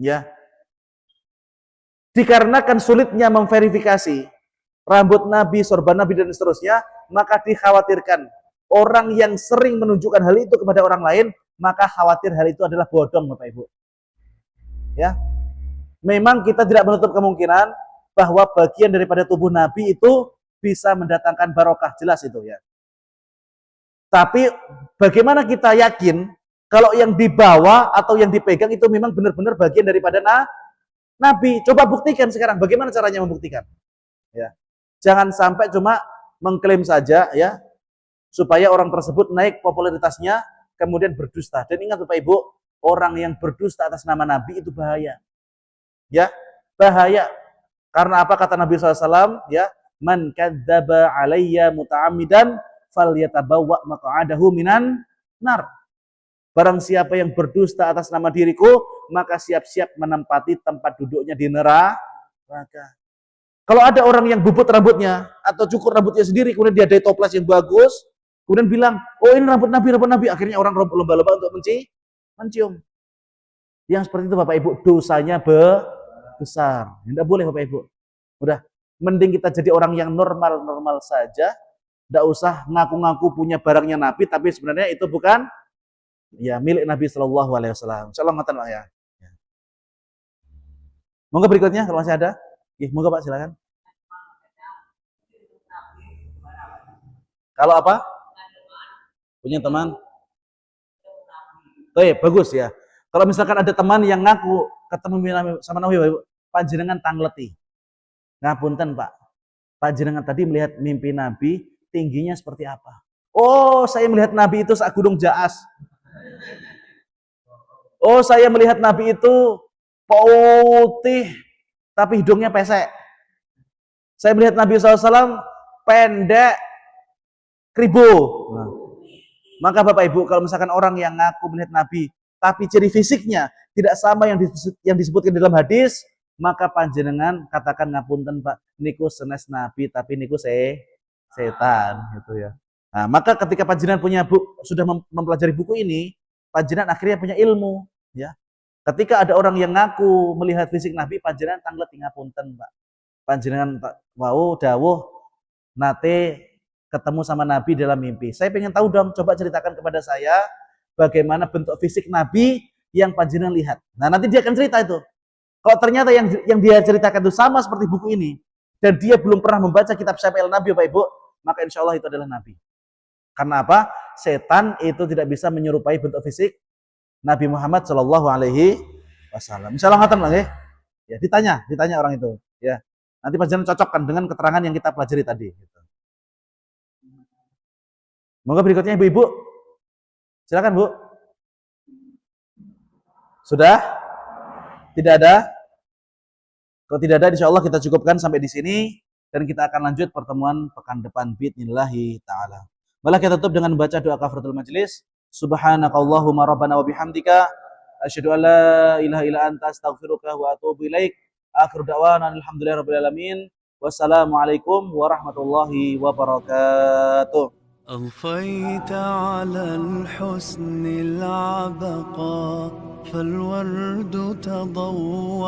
Ya. Dikarenakan sulitnya memverifikasi rambut Nabi, sorban Nabi, dan seterusnya, maka dikhawatirkan orang yang sering menunjukkan hal itu kepada orang lain, maka khawatir hal itu adalah bodong, Bapak Ibu. Ya, memang kita tidak menutup kemungkinan bahwa bagian daripada tubuh Nabi itu bisa mendatangkan barokah, jelas itu ya. Tapi bagaimana kita yakin kalau yang dibawa atau yang dipegang itu memang benar-benar bagian daripada Nabi? Coba buktikan sekarang. Bagaimana caranya membuktikan? Ya, jangan sampai cuma mengklaim saja ya, supaya orang tersebut naik popularitasnya, kemudian berdusta. Dan ingat Bapak Ibu, orang yang berdusta atas nama Nabi itu bahaya. Ya, bahaya. Karena apa kata Nabi SAW? Ya, man kadzdzaba alayya muta'ammidan falyatabawwa maq'adahu minan nar. Barang siapa yang berdusta atas nama diriku, maka siap-siap menempati tempat duduknya di neraka. Kalau ada orang yang bubut rambutnya atau cukur rambutnya sendiri, kemudian dia ada toples yang bagus, kemudian bilang, oh ini rambut Nabi, akhirnya orang lomba-lomba untuk mencium. Yang seperti itu Bapak Ibu, dosanya besar. Tidak boleh Bapak Ibu. Udah, mending kita jadi orang yang normal-normal saja, tidak usah ngaku-ngaku punya barangnya Nabi, tapi sebenarnya itu bukan ya milik Nabi Shallallahu Alaihi Wasallam. Insyaallah ngoten Pak ya. Monggo berikutnya kalau masih ada. Monggo Pak silakan. Kalau apa? Punya teman? Oh iya, bagus ya. Kalau misalkan ada teman yang ngaku ketemu sama Nabi, panjenengan tangleti. Ngapunten Pak, panjenengan tadi melihat mimpi Nabi tingginya seperti apa? Oh, saya melihat Nabi itu saat gunung Jaas. Oh, saya melihat Nabi itu putih, tapi hidungnya pesek. Saya melihat Nabi SAW pendek, kribo. Nah, maka Bapak Ibu, kalau misalkan orang yang ngaku melihat Nabi, tapi ciri fisiknya tidak sama yang disebutkan dalam hadis, maka panjenengan katakan ngapunten Pak, niku senes Nabi, tapi niku setan, gitu ya. Nah, maka ketika panjenengan sudah mempelajari buku ini, panjenengan akhirnya punya ilmu, ya. Ketika ada orang yang ngaku melihat fisik Nabi, panjenengan tanglet ngapunten Pak. Panjenengan wau dawuh nate ketemu sama Nabi dalam mimpi. Saya pengen tahu dong, coba ceritakan kepada saya bagaimana bentuk fisik Nabi yang panjenengan lihat. Nah, nanti dia akan cerita itu. Kalau ternyata yang dia ceritakan itu sama seperti buku ini, dan dia belum pernah membaca kitab Syama'il Nabi, Bapak Ibu, maka insya Allah itu adalah Nabi. Karena apa? Setan itu tidak bisa menyerupai bentuk fisik Nabi Muhammad Shallallahu Alaihi Wasallam. Misalnya ngatain lagi, ya ditanya orang itu, ya. Nanti panjenengan cocokkan dengan keterangan yang kita pelajari tadi. Gitu. Moga berikutnya ibu-ibu, silakan Bu. Sudah? Tidak ada? Kalau tidak ada, insya Allah kita cukupkan sampai di sini dan kita akan lanjut pertemuan pekan depan biidznillahi taala. Malah kita tutup dengan membaca doa kafaratul majelis. Subhanakallahumma rabbana wa bihamdika asyhadu an la ilaha illa anta astaghfiruka wa atubu ilaik. Akhir da'wana alhamdulillahirabbil alamin. Wassalamualaikum warahmatullahi wabarakatuh. أضفيت على الحسن العبقى فالورد تضوع